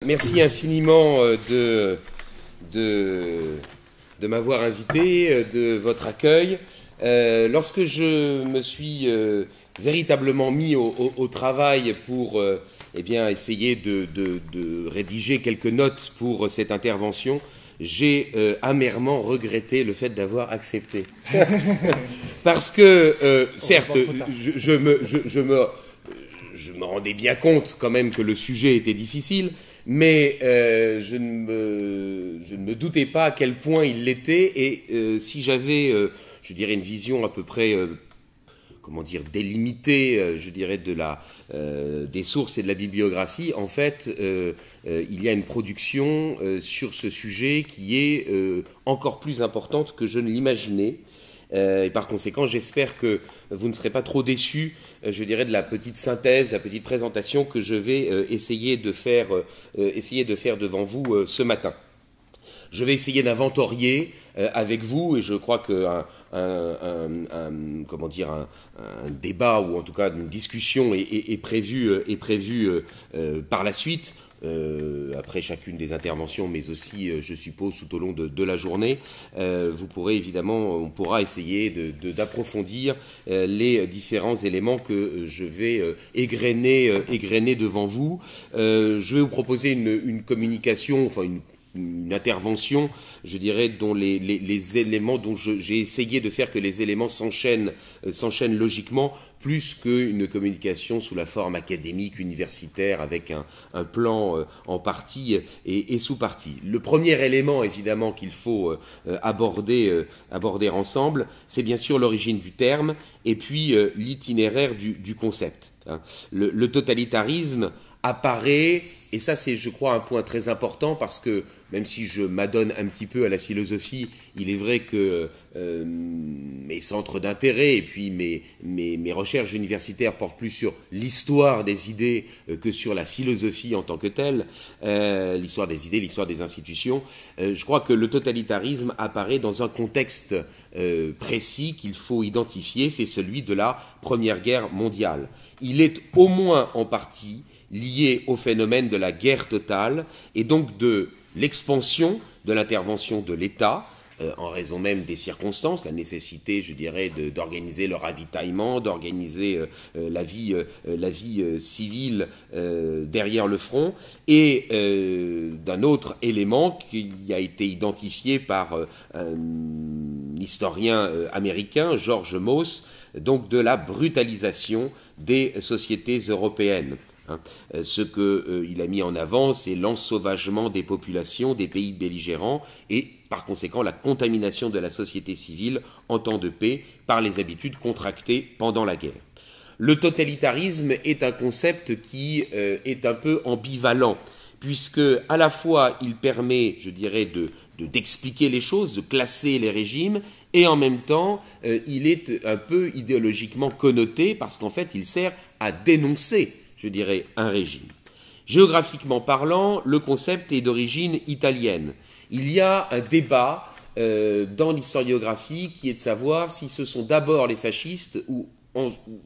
Merci infiniment de m'avoir invité, de votre accueil. Lorsque je me suis véritablement mis au travail pour essayer de rédiger quelques notes pour cette intervention, j'ai amèrement regretté le fait d'avoir accepté. Parce que, certes, je me rendais bien compte quand même que le sujet était difficile, mais je ne me doutais pas à quel point il l'était, et si j'avais, je dirais, une vision à peu près, comment dire, délimitée, je dirais, des sources et de la bibliographie, en fait, il y a une production sur ce sujet qui est encore plus importante que je ne l'imaginais. Et par conséquent, j'espère que vous ne serez pas trop déçus, je dirais, de la petite synthèse, la petite présentation que je vais essayer de faire devant vous ce matin. Je vais essayer d'inventorier avec vous, et je crois qu'un débat, ou en tout cas une discussion est prévue par la suite, après chacune des interventions, mais aussi, je suppose, tout au long de la journée. On pourra essayer d'approfondir les différents éléments que je vais égrener devant vous. Je vais vous proposer une communication, enfin une intervention, je dirais, dont les éléments, dont j'ai essayé de faire que les éléments s'enchaînent logiquement, plus qu'une communication sous la forme académique, universitaire, avec un plan en partie et sous-partie. Le premier élément, évidemment, qu'il faut aborder ensemble, c'est bien sûr l'origine du terme, et puis l'itinéraire du concept. Le totalitarisme apparaît, et ça c'est, je crois, un point très important, parce que même si je m'adonne un petit peu à la philosophie, il est vrai que mes centres d'intérêt et puis mes recherches universitaires portent plus sur l'histoire des idées que sur la philosophie en tant que telle, l'histoire des idées, l'histoire des institutions. Je crois que le totalitarisme apparaît dans un contexte précis qu'il faut identifier, c'est celui de la Première Guerre mondiale. Il est au moins en partie lié au phénomène de la guerre totale, et donc de l'expansion de l'intervention de l'État, en raison même des circonstances, la nécessité, je dirais, d'organiser le ravitaillement, d'organiser la vie civile derrière le front, et d'un autre élément qui a été identifié par un historien américain, George Moss, donc de la brutalisation des sociétés européennes. Ce qu'il a mis en avant, c'est l'ensauvagement des populations des pays belligérants et, par conséquent, la contamination de la société civile en temps de paix par les habitudes contractées pendant la guerre. Le totalitarisme est un concept qui est un peu ambivalent, puisque à la fois il permet, je dirais, d'expliquer les choses, de classer les régimes, et en même temps il est un peu idéologiquement connoté, parce qu'en fait il sert à dénoncer, je dirais, un régime. Géographiquement parlant, le concept est d'origine italienne. Il y a un débat dans l'historiographie qui est de savoir si ce sont d'abord les fascistes ou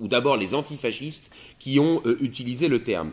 d'abord les antifascistes qui ont utilisé le terme.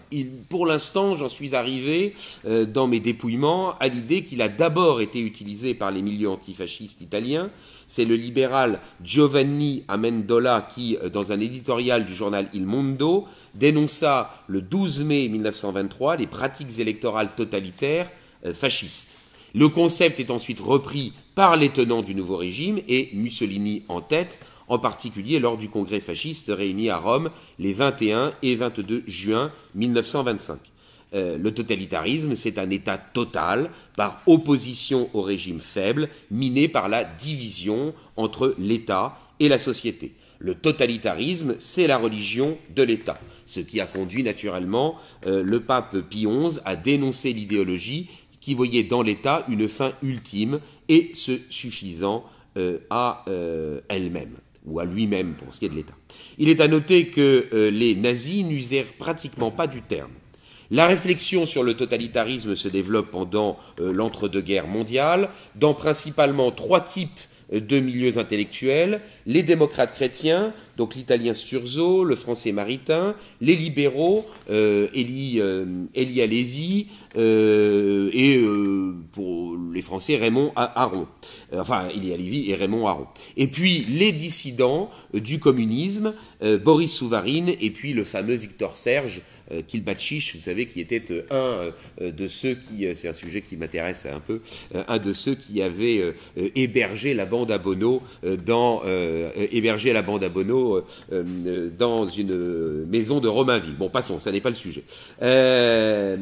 Pour l'instant, j'en suis arrivé dans mes dépouillements à l'idée qu'il a d'abord été utilisé par les milieux antifascistes italiens. C'est le libéral Giovanni Amendola qui, dans un éditorial du journal Il Mondo, dénonça le 12 mai 1923 les pratiques électorales totalitaires fascistes. Le concept est ensuite repris par les tenants du nouveau régime, et Mussolini en tête, en particulier lors du congrès fasciste réuni à Rome les 21 et 22 juin 1925. Le totalitarisme, c'est un État total, par opposition au régime faible, miné par la division entre l'État et la société. Le totalitarisme, c'est la religion de l'État, ce qui a conduit naturellement le pape Pie XI à dénoncer l'idéologie qui voyait dans l'État une fin ultime et se suffisant à elle-même, ou à lui-même pour ce qui est de l'État. Il est à noter que les nazis n'usèrent pratiquement pas du terme. La réflexion sur le totalitarisme se développe pendant l'entre-deux-guerres mondiales, dans principalement trois types de milieux intellectuels: les démocrates chrétiens, donc l'italien Sturzo, le français Maritain, les libéraux, Elia Lévy, et pour les Français, Raymond Aron. Enfin, Elia Lévy et Raymond Aron. Et puis les dissidents du communisme, Boris Souvarine, et puis le fameux Victor Serge Kilbatchich, vous savez, qui était un de ceux qui, c'est un sujet qui m'intéresse un peu, un de ceux qui avait hébergé la bande à Bono dans une maison de Romainville. Bon, passons, ça n'est pas le sujet. Le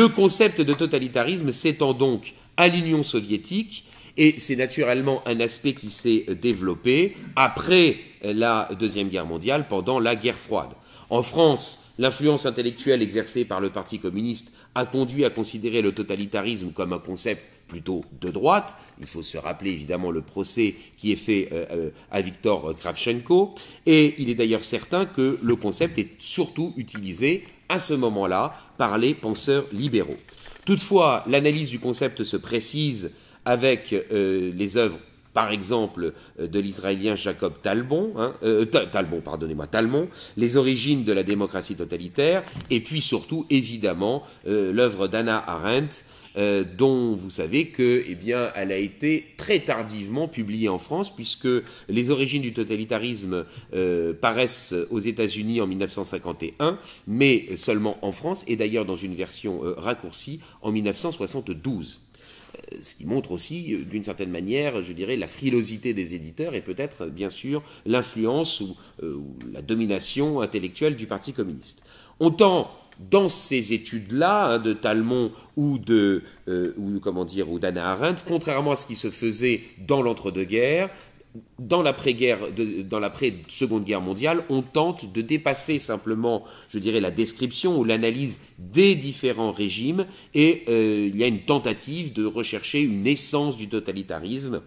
concept de totalitarisme s'étend donc à l'Union soviétique, et c'est naturellement un aspect qui s'est développé après la Deuxième Guerre mondiale, pendant la guerre froide. En France, l'influence intellectuelle exercée par le Parti communiste a conduit à considérer le totalitarisme comme un concept plutôt de droite. Il faut se rappeler évidemment le procès qui est fait à Viktor Kravchenko, et il est d'ailleurs certain que le concept est surtout utilisé à ce moment-là par les penseurs libéraux. Toutefois, l'analyse du concept se précise avec les œuvres, par exemple, de l'Israélien Jacob Talmon, Les origines de la démocratie totalitaire, et puis surtout, évidemment, l'œuvre d'Hannah Arendt, dont vous savez que, eh bien, elle a été très tardivement publiée en France, puisque les origines du totalitarisme paraissent aux États-Unis en 1951, mais seulement en France, et d'ailleurs dans une version raccourcie en 1972. Ce qui montre aussi, d'une certaine manière, je dirais, la frilosité des éditeurs et peut-être, bien sûr, l'influence ou la domination intellectuelle du Parti communiste. On tend, dans ces études-là, de Talmon ou d'Hannah Arendt, contrairement à ce qui se faisait dans l'entre-deux-guerres, dans l'après-Seconde Guerre mondiale, on tente de dépasser simplement, je dirais, la description ou l'analyse des différents régimes, et il y a une tentative de rechercher une essence du totalitarisme.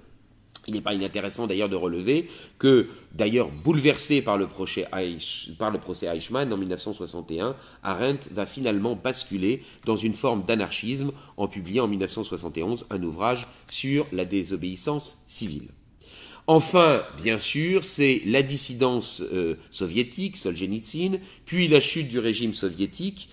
Il n'est pas inintéressant d'ailleurs de relever que, d'ailleurs bouleversé par le procès Eichmann en 1961, Arendt va finalement basculer dans une forme d'anarchisme en publiant en 1971 un ouvrage sur la désobéissance civile. Enfin, bien sûr, c'est la dissidence soviétique, Solzhenitsyn, puis la chute du régime soviétique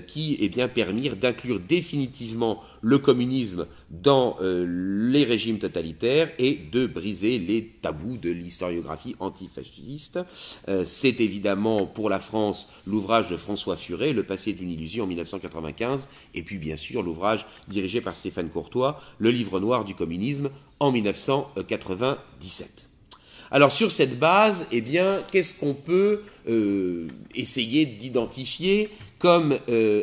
qui permirent d'inclure définitivement le communisme dans les régimes totalitaires et de briser les tabous de l'historiographie antifasciste. C'est évidemment pour la France l'ouvrage de François Furet, Le passé d'une illusion en 1995, et puis bien sûr l'ouvrage dirigé par Stéphane Courtois, Le livre noir du communisme en 1997. Alors sur cette base, eh bien, qu'est-ce qu'on peut essayer d'identifier comme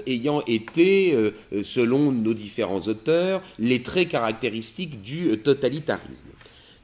ayant été, selon nos différents auteurs, les traits caractéristiques du totalitarisme?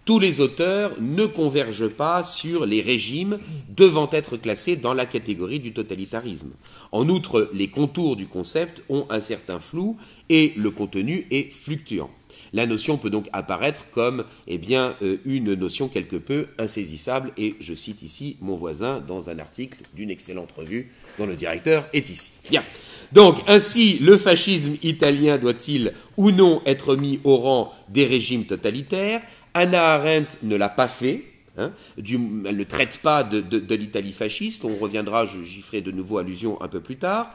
Tous les auteurs ne convergent pas sur les régimes devant être classés dans la catégorie du totalitarisme. En outre, les contours du concept ont un certain flou et le contenu est fluctuant. La notion peut donc apparaître comme une notion quelque peu insaisissable, et je cite ici mon voisin dans un article d'une excellente revue dont le directeur est ici. Bien. Donc, ainsi, le fascisme italien doit-il ou non être mis au rang des régimes totalitaires? Hannah Arendt ne l'a pas fait. Elle ne traite pas de l'Italie fasciste, on reviendra, j'y ferai de nouveau allusion un peu plus tard.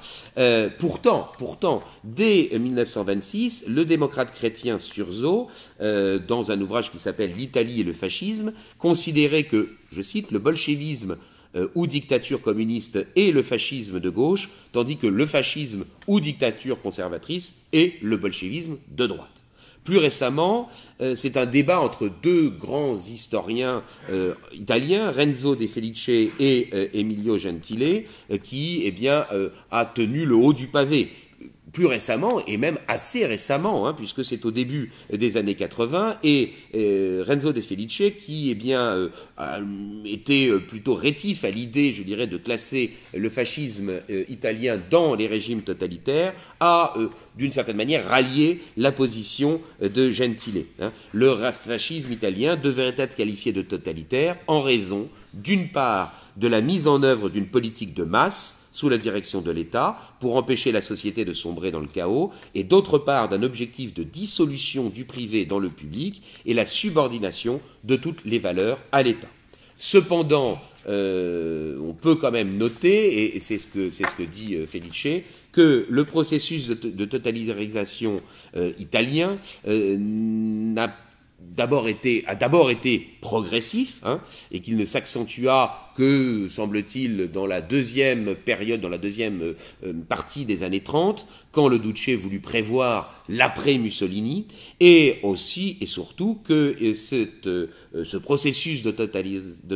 Pourtant, dès 1926, le démocrate chrétien Sturzo, dans un ouvrage qui s'appelle L'Italie et le fascisme, considérait que, je cite, le bolchevisme ou dictature communiste est le fascisme de gauche, tandis que le fascisme ou dictature conservatrice est le bolchevisme de droite. Plus récemment, c'est un débat entre deux grands historiens italiens, Renzo De Felice et Emilio Gentile, qui a tenu le haut du pavé. Plus récemment, et même assez récemment, puisque c'est au début des années 80, et Renzo De Felice, qui était plutôt rétif à l'idée, je dirais, de classer le fascisme italien dans les régimes totalitaires, a, d'une certaine manière, rallié la position de Gentile. Le fascisme italien devrait être qualifié de totalitaire en raison, d'une part, de la mise en œuvre d'une politique de masse sous la direction de l'État, pour empêcher la société de sombrer dans le chaos, et d'autre part d'un objectif de dissolution du privé dans le public et la subordination de toutes les valeurs à l'État. Cependant, on peut quand même noter, et c'est ce que dit Felice, que le processus de totalitarisation italien a d'abord été progressif, hein, et qu'il ne s'accentua que, semble-t-il, dans la deuxième période, dans la deuxième partie des années 30, quand le Duce voulut prévoir l'après-Mussolini, et aussi et surtout que ce processus de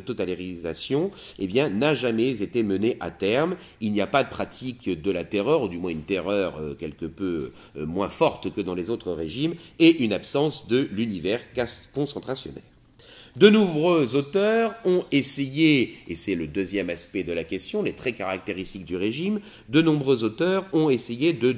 totalitarisation n'a jamais été mené à terme. Il n'y a pas de pratique de la terreur, ou du moins une terreur quelque peu moins forte que dans les autres régimes, et une absence de l'univers concentrationnaire. De nombreux auteurs ont essayé, et c'est le deuxième aspect de la question, les traits caractéristiques du régime, de nombreux auteurs ont essayé de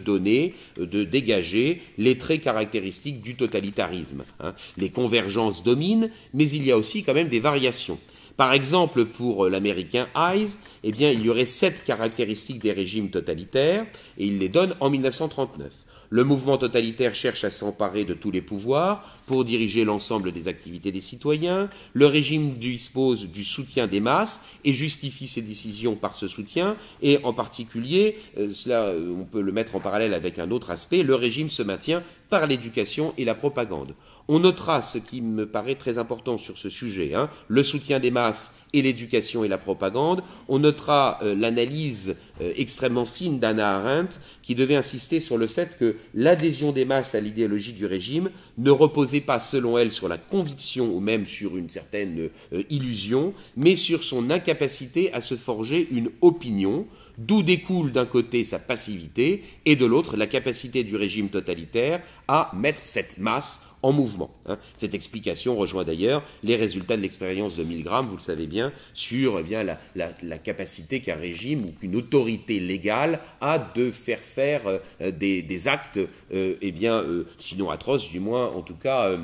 dégager les traits caractéristiques du totalitarisme. Hein. Les convergences dominent, mais il y a aussi quand même des variations. Par exemple, pour l'américain Hayes, il y aurait 7 caractéristiques des régimes totalitaires, et il les donne en 1939. Le mouvement totalitaire cherche à s'emparer de tous les pouvoirs pour diriger l'ensemble des activités des citoyens. Le régime dispose du soutien des masses et justifie ses décisions par ce soutien. Et en particulier, cela, on peut le mettre en parallèle avec un autre aspect, le régime se maintient par l'éducation et la propagande. On notera ce qui me paraît très important sur ce sujet, hein, le soutien des masses et l'éducation et la propagande. On notera l'analyse extrêmement fine d'Hannah Arendt qui devait insister sur le fait que l'adhésion des masses à l'idéologie du régime ne reposait pas selon elle sur la conviction ou même sur une certaine illusion, mais sur son incapacité à se forger une opinion, d'où découle d'un côté sa passivité et de l'autre la capacité du régime totalitaire à mettre cette masse en mouvement. Cette explication rejoint d'ailleurs les résultats de l'expérience de Milgram, vous le savez bien, sur la capacité qu'un régime ou qu'une autorité légale a de faire des actes, sinon atroces, du moins en tout cas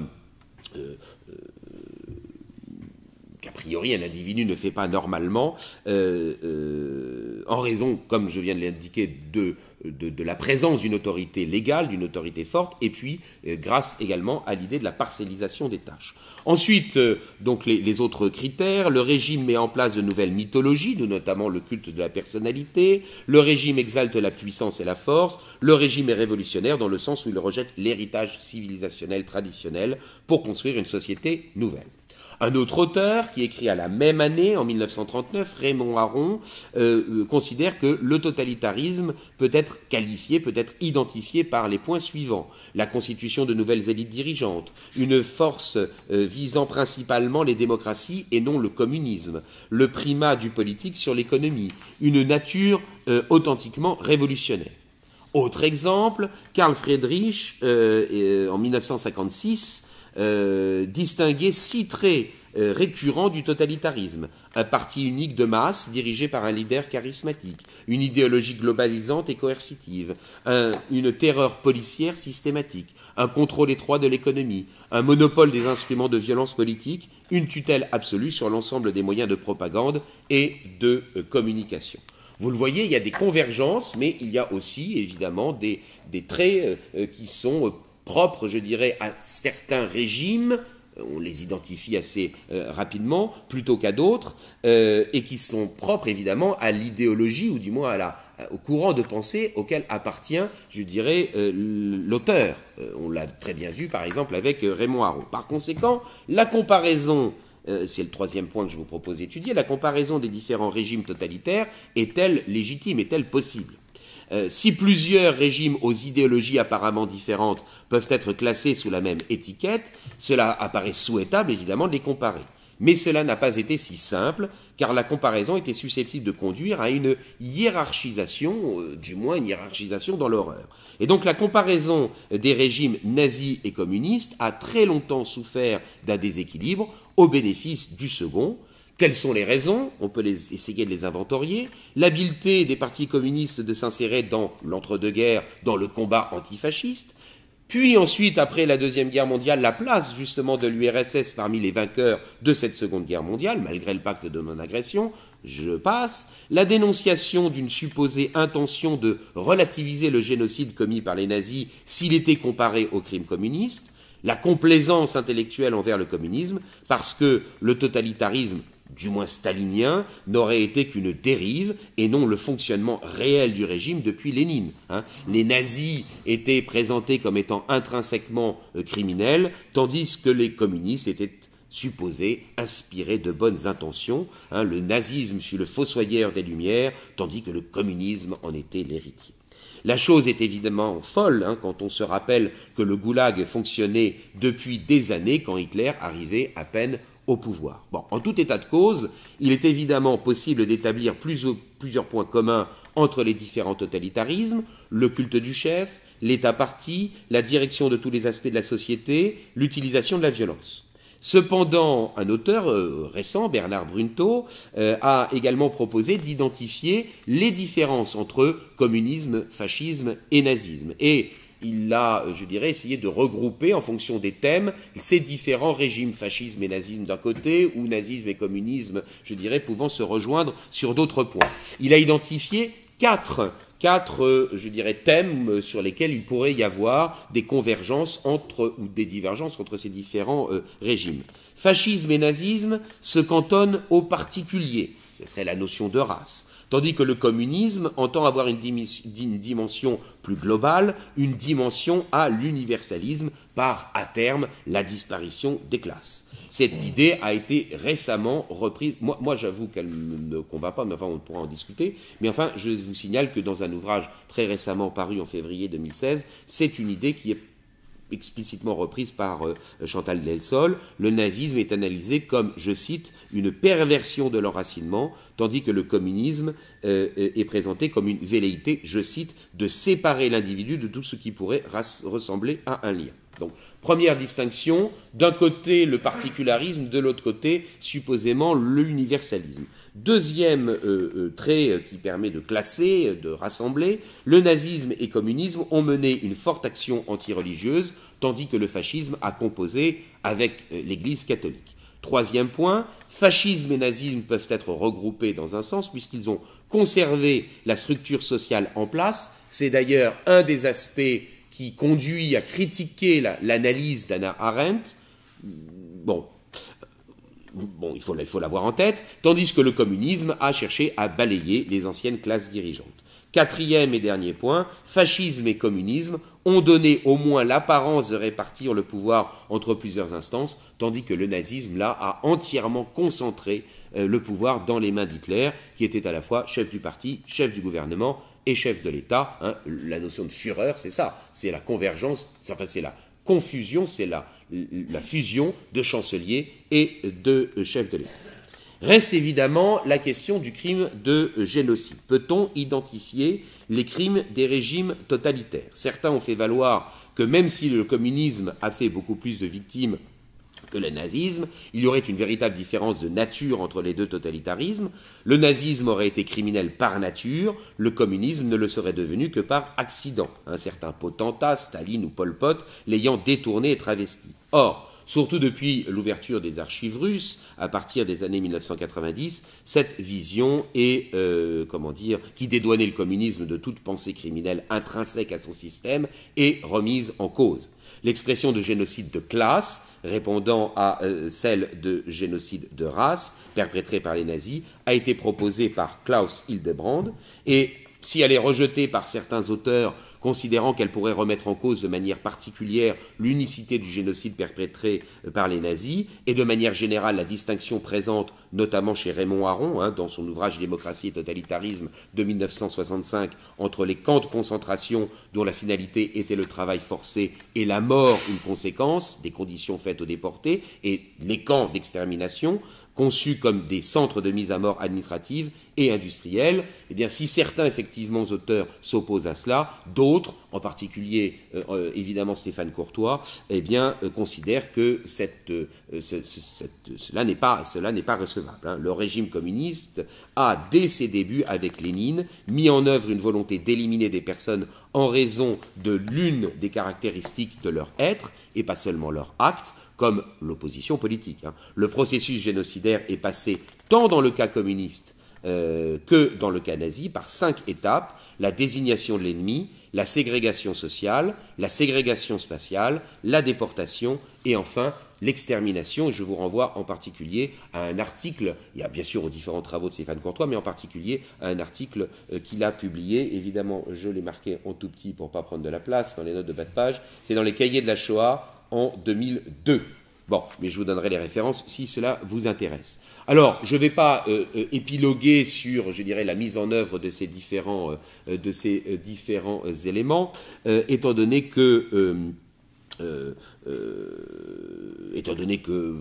qu'a priori un individu ne fait pas normalement, en raison, comme je viens de l'indiquer, de la présence d'une autorité légale, d'une autorité forte, et puis grâce également à l'idée de la parcellisation des tâches. Ensuite, donc les autres critères, le régime met en place de nouvelles mythologies, notamment le culte de la personnalité, le régime exalte la puissance et la force, le régime est révolutionnaire dans le sens où il rejette l'héritage civilisationnel traditionnel pour construire une société nouvelle. Un autre auteur, qui écrit à la même année, en 1939, Raymond Aron, considère que le totalitarisme peut être qualifié, peut être identifié par les points suivants. La constitution de nouvelles élites dirigeantes, une force visant principalement les démocraties et non le communisme, le primat du politique sur l'économie, une nature authentiquement révolutionnaire. Autre exemple, Karl Friedrich, en 1956, distinguer 6 traits récurrents du totalitarisme. Un parti unique de masse dirigé par un leader charismatique, une idéologie globalisante et coercitive, une terreur policière systématique, un contrôle étroit de l'économie, un monopole des instruments de violence politique, une tutelle absolue sur l'ensemble des moyens de propagande et de communication. Vous le voyez, il y a des convergences, mais il y a aussi évidemment des traits qui sont propres, je dirais, à certains régimes, on les identifie assez rapidement, plutôt qu'à d'autres, et qui sont propres évidemment à l'idéologie, ou du moins au courant de pensée auquel appartient, je dirais, l'auteur. On l'a très bien vu, par exemple, avec Raymond Aron. Par conséquent, la comparaison, c'est le troisième point que je vous propose d'étudier, la comparaison des différents régimes totalitaires est-elle légitime, est-elle possible ? Si plusieurs régimes aux idéologies apparemment différentes peuvent être classés sous la même étiquette, cela apparaît souhaitable évidemment de les comparer. Mais cela n'a pas été si simple, car la comparaison était susceptible de conduire à une hiérarchisation, du moins une hiérarchisation dans l'horreur. Et donc la comparaison des régimes nazis et communistes a très longtemps souffert d'un déséquilibre au bénéfice du second. Quelles sont les raisons? On peut essayer de les inventorier. L'habileté des partis communistes de s'insérer dans l'entre-deux-guerres, dans le combat antifasciste. Puis ensuite, après la Deuxième Guerre mondiale, la place justement de l'URSS parmi les vainqueurs de cette Seconde Guerre mondiale, malgré le pacte de non-agression. Je passe. La dénonciation d'une supposée intention de relativiser le génocide commis par les nazis s'il était comparé aux crimes communistes. La complaisance intellectuelle envers le communisme, parce que le totalitarisme du moins stalinien, n'aurait été qu'une dérive et non le fonctionnement réel du régime depuis Lénine. Les nazis étaient présentés comme étant intrinsèquement criminels, tandis que les communistes étaient supposés inspirés de bonnes intentions. Le nazisme fut le fossoyeur des Lumières, tandis que le communisme en était l'héritier. La chose est évidemment folle quand on se rappelle que le goulag fonctionnait depuis des années quand Hitler arrivait à peine au pouvoir. Bon, en tout état de cause, il est évidemment possible d'établir plusieurs points communs entre les différents totalitarismes, le culte du chef, l'État-parti, la direction de tous les aspects de la société, l'utilisation de la violence. Cependant, un auteur récent, Bernard Brunto, a également proposé d'identifier les différences entre communisme, fascisme et nazisme. Et il a, je dirais, essayé de regrouper en fonction des thèmes ces différents régimes, fascisme et nazisme d'un côté, ou nazisme et communisme, je dirais, pouvant se rejoindre sur d'autres points. Il a identifié quatre, je dirais, thèmes sur lesquels il pourrait y avoir des convergences ou des divergences entre ces différents régimes. Fascisme et nazisme se cantonnent au particulier, ce serait la notion de race. Tandis que le communisme entend avoir une dimension plus globale, une dimension à l'universalisme par, à terme, la disparition des classes. Cette idée a été récemment reprise. Moi j'avoue qu'elle ne me convainc pas, mais enfin on pourra en discuter. Mais enfin, je vous signale que dans un ouvrage très récemment paru en février 2016, c'est une idée qui est explicitement reprise par Chantal Delsol. Le nazisme est analysé comme, je cite, une perversion de l'enracinement, tandis que le communisme est présenté comme une velléité, je cite, de séparer l'individu de tout ce qui pourrait ressembler à un lien. Donc, première distinction, d'un côté le particularisme, de l'autre côté, supposément, l'universalisme. Deuxième trait qui permet de classer, de rassembler, le nazisme et le communisme ont mené une forte action anti-religieuse, tandis que le fascisme a composé avec l'Église catholique. Troisième point, fascisme et nazisme peuvent être regroupés dans un sens, puisqu'ils ont conservé la structure sociale en place. C'est d'ailleurs un des aspects qui conduit à critiquer l'analyse d'Hannah Arendt. Bon, il faut l'avoir en tête, tandis que le communisme a cherché à balayer les anciennes classes dirigeantes. Quatrième et dernier point, fascisme et communisme ont donné au moins l'apparence de répartir le pouvoir entre plusieurs instances, tandis que le nazisme, là, a entièrement concentré le pouvoir dans les mains d'Hitler, qui était à la fois chef du parti, chef du gouvernement et chef de l'État. La notion de Führer, c'est ça, c'est la convergence, enfin c'est la confusion, c'est la fusion de chancelier et de chef de l'État. Reste évidemment la question du crime de génocide. Peut-on identifier les crimes des régimes totalitaires? Certains ont fait valoir que même si le communisme a fait beaucoup plus de victimes que le nazisme, il y aurait une véritable différence de nature entre les deux totalitarismes. Le nazisme aurait été criminel par nature, le communisme ne le serait devenu que par accident. Un certain potentat, Staline ou Pol Pot, l'ayant détourné et travesti. Or, surtout depuis l'ouverture des archives russes, à partir des années 1990, cette vision est, qui dédouanait le communisme de toute pensée criminelle intrinsèque à son système, est remise en cause. L'expression de génocide de classe, répondant à celle de génocide de race, perpétrée par les nazis, a été proposée par Klaus Hildebrand, et si elle est rejetée par certains auteurs, considérant qu'elle pourrait remettre en cause de manière particulière l'unicité du génocide perpétré par les nazis, et de manière générale la distinction présente notamment chez Raymond Aron, dans son ouvrage Démocratie et totalitarisme de 1965, entre les camps de concentration dont la finalité était le travail forcé et la mort une conséquence des conditions faites aux déportés, et les camps d'extermination, conçus comme des centres de mise à mort administrative et industrielle. Eh bien, si certains, effectivement, auteurs s'opposent à cela, d'autres, en particulier, évidemment, Stéphane Courtois, eh bien, considèrent que cela n'est pas recevable. Le régime communiste a, dès ses débuts avec Lénine, mis en œuvre une volonté d'éliminer des personnes en raison de l'une des caractéristiques de leur être, et pas seulement leur acte, comme l'opposition politique. Le processus génocidaire est passé tant dans le cas communiste que dans le cas nazi par 5 étapes: la désignation de l'ennemi, la ségrégation sociale, la ségrégation spatiale, la déportation et enfin l'extermination. Je vous renvoie en particulier à un article, il y a bien sûr aux différents travaux de Stéphane Courtois, mais en particulier à un article qu'il a publié. Évidemment, je l'ai marqué en tout petit pour ne pas prendre de la place dans les notes de bas de page. C'est dans les cahiers de la Shoah en 2002. Bon, mais je vous donnerai les références si cela vous intéresse. Alors, je ne vais pas épiloguer sur, je dirais, la mise en œuvre de ces différents éléments, étant donné que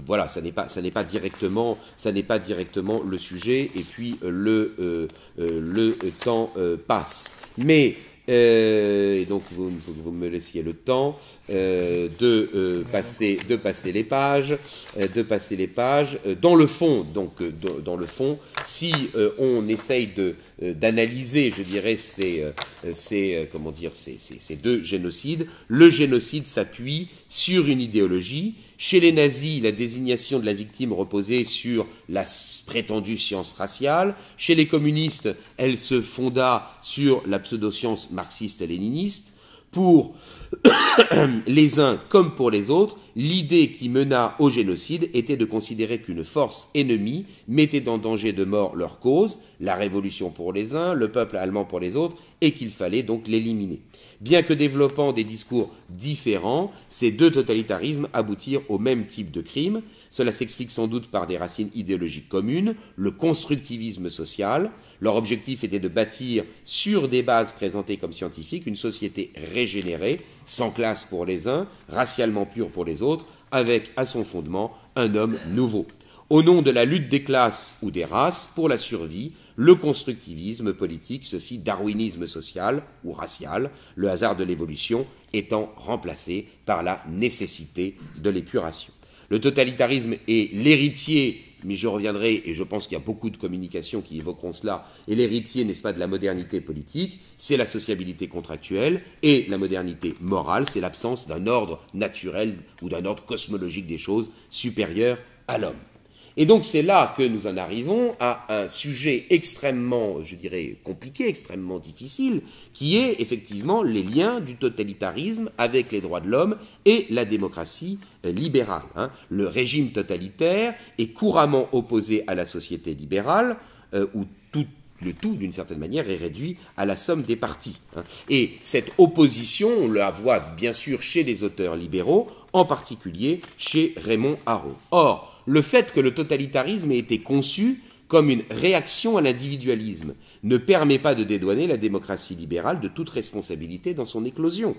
voilà, ça n'est pas directement le sujet, et puis le temps passe. Mais et donc vous me laissiez le temps de passer les pages, Dans le fond, si on essaye d'analyser, je dirais, ces deux génocides, le génocide s'appuie sur une idéologie. Chez les nazis, la désignation de la victime reposait sur la prétendue science raciale. Chez les communistes, elle se fonda sur la pseudo-science marxiste-léniniste. Pour les uns comme pour les autres, l'idée qui mena au génocide était de considérer qu'une force ennemie mettait en danger de mort leur cause, la révolution pour les uns, le peuple allemand pour les autres, et qu'il fallait donc l'éliminer. Bien que développant des discours différents, ces deux totalitarismes aboutirent au même type de crime. Cela s'explique sans doute par des racines idéologiques communes, le constructivisme social. Leur objectif était de bâtir, sur des bases présentées comme scientifiques, une société régénérée, sans classe pour les uns, racialement pure pour les autres, avec à son fondement un homme nouveau. Au nom de la lutte des classes ou des races pour la survie, le constructivisme politique se fit darwinisme social ou racial, le hasard de l'évolution étant remplacé par la nécessité de l'épuration. Le totalitarisme est l'héritier, mais je reviendrai, et je pense qu'il y a beaucoup de communications qui évoqueront cela, et l'héritier, n'est-ce pas, de la modernité politique, c'est la sociabilité contractuelle, et la modernité morale, c'est l'absence d'un ordre naturel ou d'un ordre cosmologique des choses supérieur à l'homme. Et donc c'est là que nous en arrivons à un sujet extrêmement, je dirais, compliqué, extrêmement difficile, qui est effectivement les liens du totalitarisme avec les droits de l'homme et la démocratie libérale. Le régime totalitaire est couramment opposé à la société libérale, où le tout, d'une certaine manière, est réduit à la somme des parties. Et cette opposition, on la voit bien sûr chez les auteurs libéraux, en particulier chez Raymond Aron. Or, le fait que le totalitarisme ait été conçu comme une réaction à l'individualisme ne permet pas de dédouaner la démocratie libérale de toute responsabilité dans son éclosion.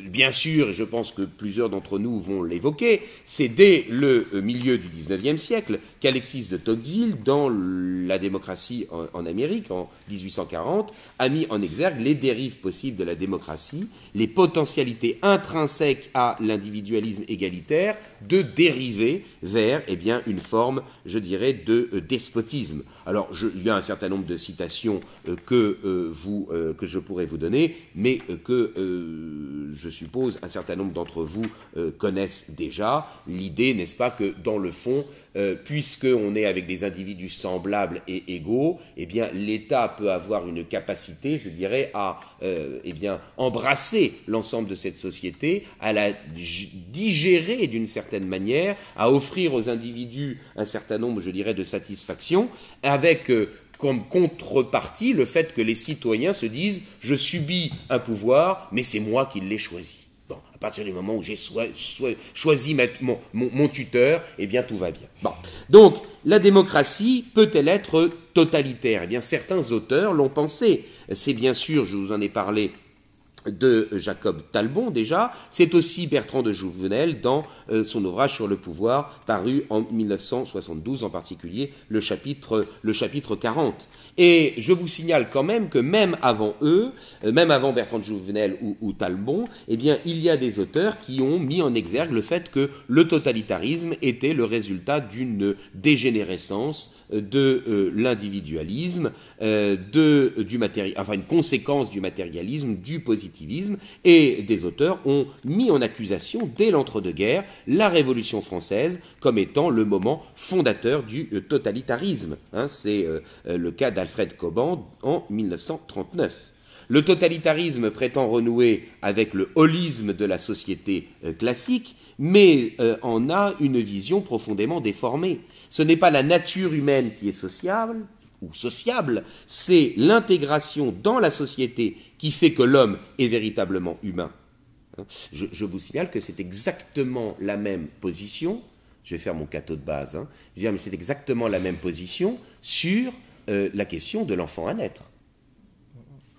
Bien sûr, et je pense que plusieurs d'entre nous vont l'évoquer, c'est dès le milieu du XIXe siècle qu'Alexis de Tocqueville, dans La démocratie en Amérique, en 1840, a mis en exergue les dérives possibles de la démocratie, les potentialités intrinsèques à l'individualisme égalitaire de dériver vers une forme, je dirais, de despotisme. Alors, il y a un certain nombre de citations que je pourrais vous donner, mais que je suppose un certain nombre d'entre vous connaissent déjà. L'idée, n'est-ce pas, que dans le fond, puisqu'on est avec des individus semblables et égaux, l'État peut avoir une capacité, je dirais, à embrasser l'ensemble de cette société, à la digérer d'une certaine manière, à offrir aux individus un certain nombre, je dirais, de satisfactions, avec comme contrepartie le fait que les citoyens se disent « je subis un pouvoir, mais c'est moi qui l'ai choisi ». Bon, à partir du moment où j'ai choisi mon tuteur, tout va bien. Bon. Donc, la démocratie peut-elle être totalitaire ? Certains auteurs l'ont pensé. C'est bien sûr, je vous en ai parlé, de Jacob Talbot déjà, c'est aussi Bertrand de Jouvenel dans son ouvrage sur le pouvoir paru en 1972, en particulier le chapitre 40. Et je vous signale quand même que même avant eux, même avant Bertrand de Jouvenel ou Talbot, il y a des auteurs qui ont mis en exergue le fait que le totalitarisme était le résultat d'une dégénérescence de l'individualisme, une conséquence du matérialisme, du positivisme, positivisme, et des auteurs ont mis en accusation, dès l'entre-deux-guerres, la Révolution française comme étant le moment fondateur du totalitarisme. C'est le cas d'Alfred Coban en 1939. Le totalitarisme prétend renouer avec le holisme de la société classique, mais en a une vision profondément déformée. Ce n'est pas la nature humaine qui est sociable, ou sociable, c'est l'intégration dans la société qui fait que l'homme est véritablement humain. Je vous signale que c'est exactement la même position, je vais faire mon cateau de base, mais c'est exactement la même position sur la question de l'enfant à naître.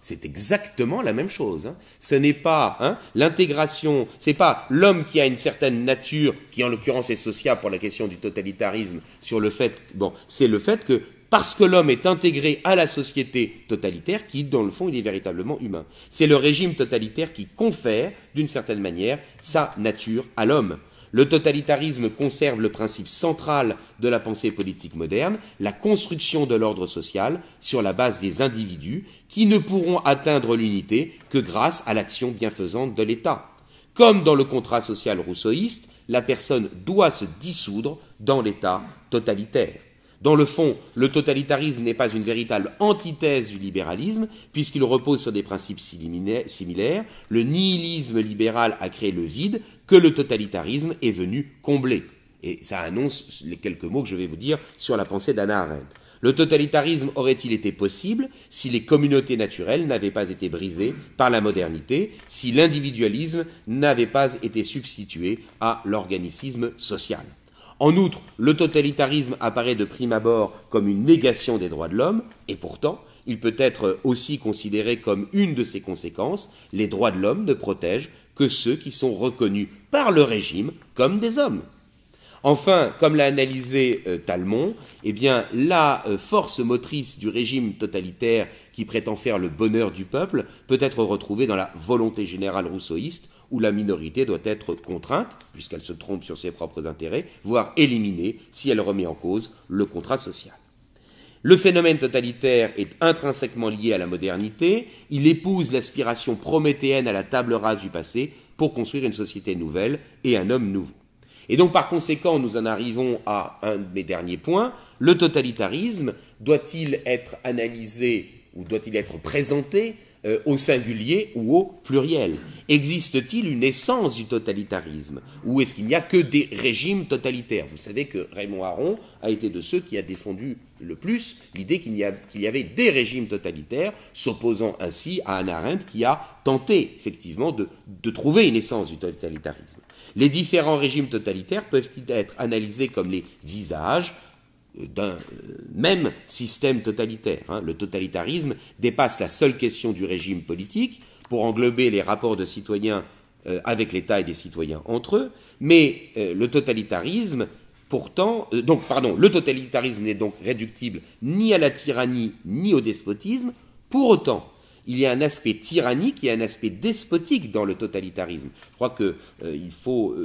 C'est exactement la même chose. Ce n'est pas l'intégration, c'est pas l'homme qui a une certaine nature, qui en l'occurrence est sociable pour la question du totalitarisme, sur le fait, c'est le fait que parce que l'homme est intégré à la société totalitaire, qui dans le fond il est véritablement humain. C'est le régime totalitaire qui confère, d'une certaine manière, sa nature à l'homme. Le totalitarisme conserve le principe central de la pensée politique moderne, la construction de l'ordre social sur la base des individus qui ne pourront atteindre l'unité que grâce à l'action bienfaisante de l'État. Comme dans le contrat social rousseauiste, la personne doit se dissoudre dans l'État totalitaire. Dans le fond, le totalitarisme n'est pas une véritable antithèse du libéralisme, puisqu'il repose sur des principes similaires. Le nihilisme libéral a créé le vide que le totalitarisme est venu combler. Et ça annonce les quelques mots que je vais vous dire sur la pensée d'Hannah Arendt. Le totalitarisme aurait-il été possible si les communautés naturelles n'avaient pas été brisées par la modernité, si l'individualisme n'avait pas été substitué à l'organicisme social? En outre, le totalitarisme apparaît de prime abord comme une négation des droits de l'homme, et pourtant, il peut être aussi considéré comme une de ses conséquences. Les droits de l'homme ne protègent que ceux qui sont reconnus par le régime comme des hommes. Enfin, comme l'a analysé Talmont, la force motrice du régime totalitaire qui prétend faire le bonheur du peuple peut être retrouvée dans la volonté générale rousseauiste, où la minorité doit être contrainte, puisqu'elle se trompe sur ses propres intérêts, voire éliminée si elle remet en cause le contrat social. Le phénomène totalitaire est intrinsèquement lié à la modernité, il épouse l'aspiration prométhéenne à la table rase du passé pour construire une société nouvelle et un homme nouveau. Et donc par conséquent, nous en arrivons à un de mes derniers points, le totalitarisme doit-il être analysé ou doit-il être présenté au singulier ou au pluriel? Existe-t-il une essence du totalitarisme? Ou est-ce qu'il n'y a que des régimes totalitaires? Vous savez que Raymond Aron a été de ceux qui a défendu le plus l'idée qu'il y avait des régimes totalitaires, s'opposant ainsi à Hannah Arendt qui a tenté effectivement de trouver une essence du totalitarisme. Les différents régimes totalitaires peuvent-ils être analysés comme les visages d'un même système totalitaire. Le totalitarisme dépasse la seule question du régime politique pour englober les rapports de citoyens avec l'État et des citoyens entre eux, mais le totalitarisme le totalitarisme n'est donc réductible ni à la tyrannie ni au despotisme. Pour autant, il y a un aspect tyrannique et un aspect despotique dans le totalitarisme. Je crois qu'il faut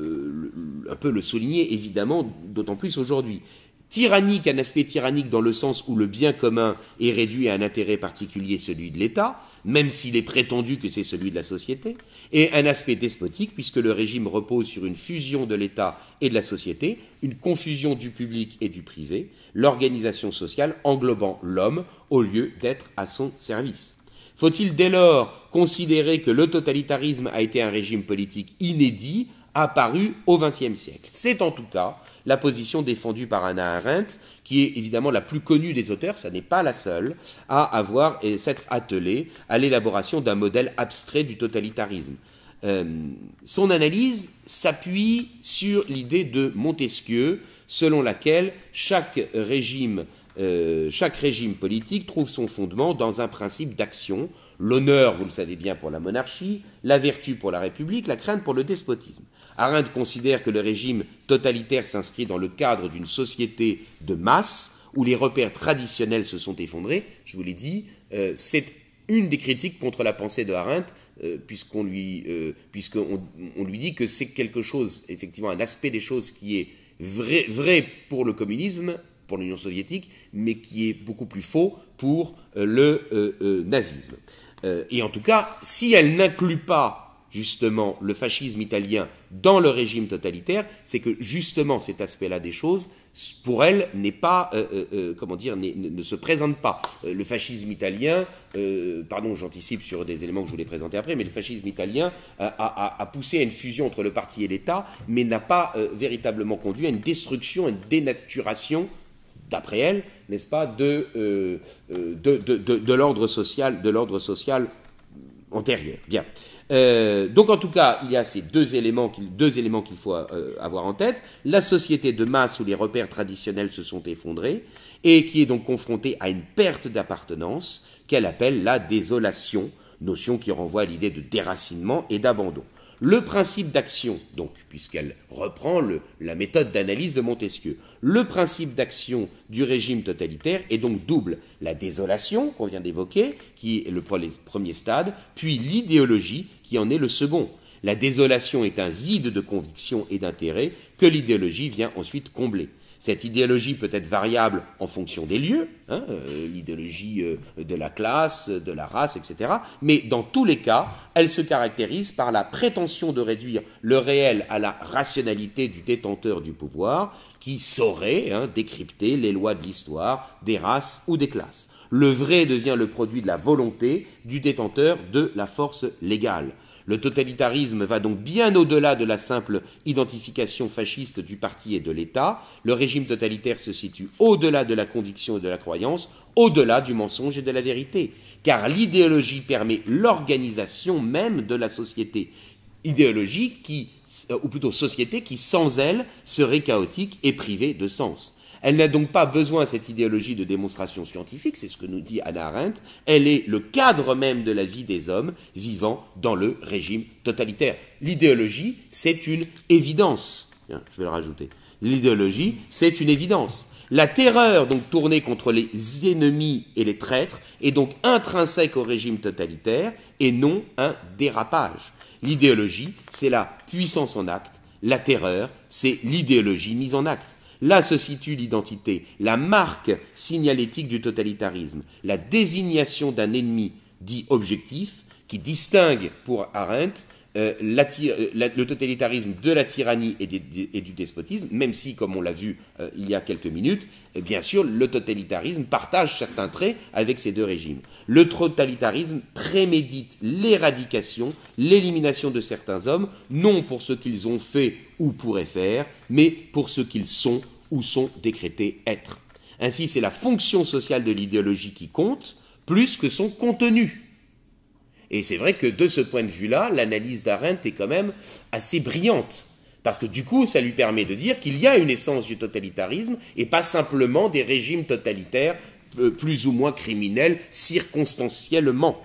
un peu le souligner, évidemment, d'autant plus aujourd'hui. Tyrannique, un aspect tyrannique dans le sens où le bien commun est réduit à un intérêt particulier, celui de l'État, même s'il est prétendu que c'est celui de la société, et un aspect despotique, puisque le régime repose sur une fusion de l'État et de la société, une confusion du public et du privé, l'organisation sociale englobant l'homme au lieu d'être à son service. Faut-il dès lors considérer que le totalitarisme a été un régime politique inédit, apparu au XXe siècle? C'est en tout cas la position défendue par Hannah Arendt, qui est évidemment la plus connue des auteurs, ça n'est pas la seule, à avoir et s'être attelée à l'élaboration d'un modèle abstrait du totalitarisme. Son analyse s'appuie sur l'idée de Montesquieu, selon laquelle chaque régime politique trouve son fondement dans un principe d'action, l'honneur, vous le savez bien, pour la monarchie, la vertu pour la République, la crainte pour le despotisme. Arendt considère que le régime totalitaire s'inscrit dans le cadre d'une société de masse où les repères traditionnels se sont effondrés. Je vous l'ai dit, c'est une des critiques contre la pensée de Arendt, puisqu'on lui dit que c'est quelque chose, effectivement, un aspect des choses qui est vrai pour le communisme, pour l'Union soviétique, mais qui est beaucoup plus faux pour le nazisme. Et en tout cas, si elle n'inclut pas justement le fascisme italien dans le régime totalitaire, c'est que justement cet aspect-là des choses, pour elle, n'est pas, comment dire, ne se présente pas. Le fascisme italien, pardon, j'anticipe sur des éléments que je voulais présenter après, mais le fascisme italien a poussé à une fusion entre le parti et l'État, mais n'a pas véritablement conduit à une destruction, à une dénaturation, d'après elle, n'est-ce pas, de l'ordre social antérieur. Bien. Donc en tout cas, il y a ces deux éléments qu'il faut avoir en tête. La société de masse où les repères traditionnels se sont effondrés et qui est donc confrontée à une perte d'appartenance qu'elle appelle la désolation, notion qui renvoie à l'idée de déracinement et d'abandon. Le principe d'action, donc, puisqu'elle reprend la méthode d'analyse de Montesquieu, le principe d'action du régime totalitaire est donc double. La désolation, qu'on vient d'évoquer, qui est le premier stade, puis l'idéologie, qui en est le second. La désolation est un vide de conviction et d'intérêt que l'idéologie vient ensuite combler. Cette idéologie peut être variable en fonction des lieux, l'idéologie de la classe, de la race, etc. Mais dans tous les cas, elle se caractérise par la prétention de réduire le réel à la rationalité du détenteur du pouvoir, qui saurait décrypter les lois de l'histoire, des races ou des classes. Le vrai devient le produit de la volonté du détenteur de la force légale. Le totalitarisme va donc bien au-delà de la simple identification fasciste du parti et de l'État. Le régime totalitaire se situe au-delà de la conviction et de la croyance, au-delà du mensonge et de la vérité. Car l'idéologie permet l'organisation même de la société. Idéologie ou plutôt société qui, sans elle, serait chaotique et privée de sens. Elle n'a donc pas besoin, cette idéologie, de démonstration scientifique, c'est ce que nous dit Hannah Arendt, elle est le cadre même de la vie des hommes vivant dans le régime totalitaire. L'idéologie, c'est une évidence. Bien, je vais le rajouter. L'idéologie, c'est une évidence. La terreur, donc tournée contre les ennemis et les traîtres, est donc intrinsèque au régime totalitaire et non un dérapage. L'idéologie, c'est la puissance en acte. La terreur, c'est l'idéologie mise en acte. Là se situe l'identité, la marque signalétique du totalitarisme, la désignation d'un ennemi dit objectif qui distingue pour Arendt le totalitarisme de la tyrannie et du despotisme, même si, comme on l'a vu il y a quelques minutes, bien sûr, le totalitarisme partage certains traits avec ces deux régimes. Le totalitarisme prémédite l'éradication, l'élimination de certains hommes, non pour ce qu'ils ont fait ou pourraient faire, mais pour ce qu'ils sont ou sont décrétés être. Ainsi, c'est la fonction sociale de l'idéologie qui compte, plus que son contenu. Et c'est vrai que de ce point de vue-là, l'analyse d'Arendt est quand même assez brillante. Parce que du coup, ça lui permet de dire qu'il y a une essence du totalitarisme et pas simplement des régimes totalitaires plus ou moins criminels circonstanciellement.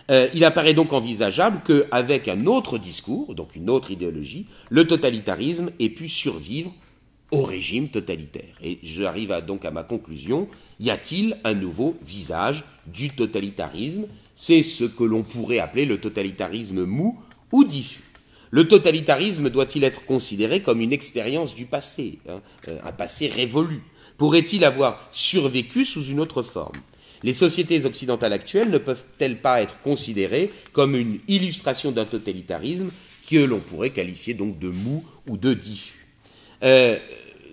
Il apparaît donc envisageable qu'avec un autre discours, donc une autre idéologie, le totalitarisme ait pu survivre au régime totalitaire. Et j'arrive donc à ma conclusion, y a-t-il un nouveau visage du totalitarisme ? C'est ce que l'on pourrait appeler le totalitarisme mou ou diffus. Le totalitarisme doit-il être considéré comme une expérience du passé, un passé révolu? Pourrait-il avoir survécu sous une autre forme? Les sociétés occidentales actuelles ne peuvent-elles pas être considérées comme une illustration d'un totalitarisme que l'on pourrait qualifier donc de mou ou de diffus?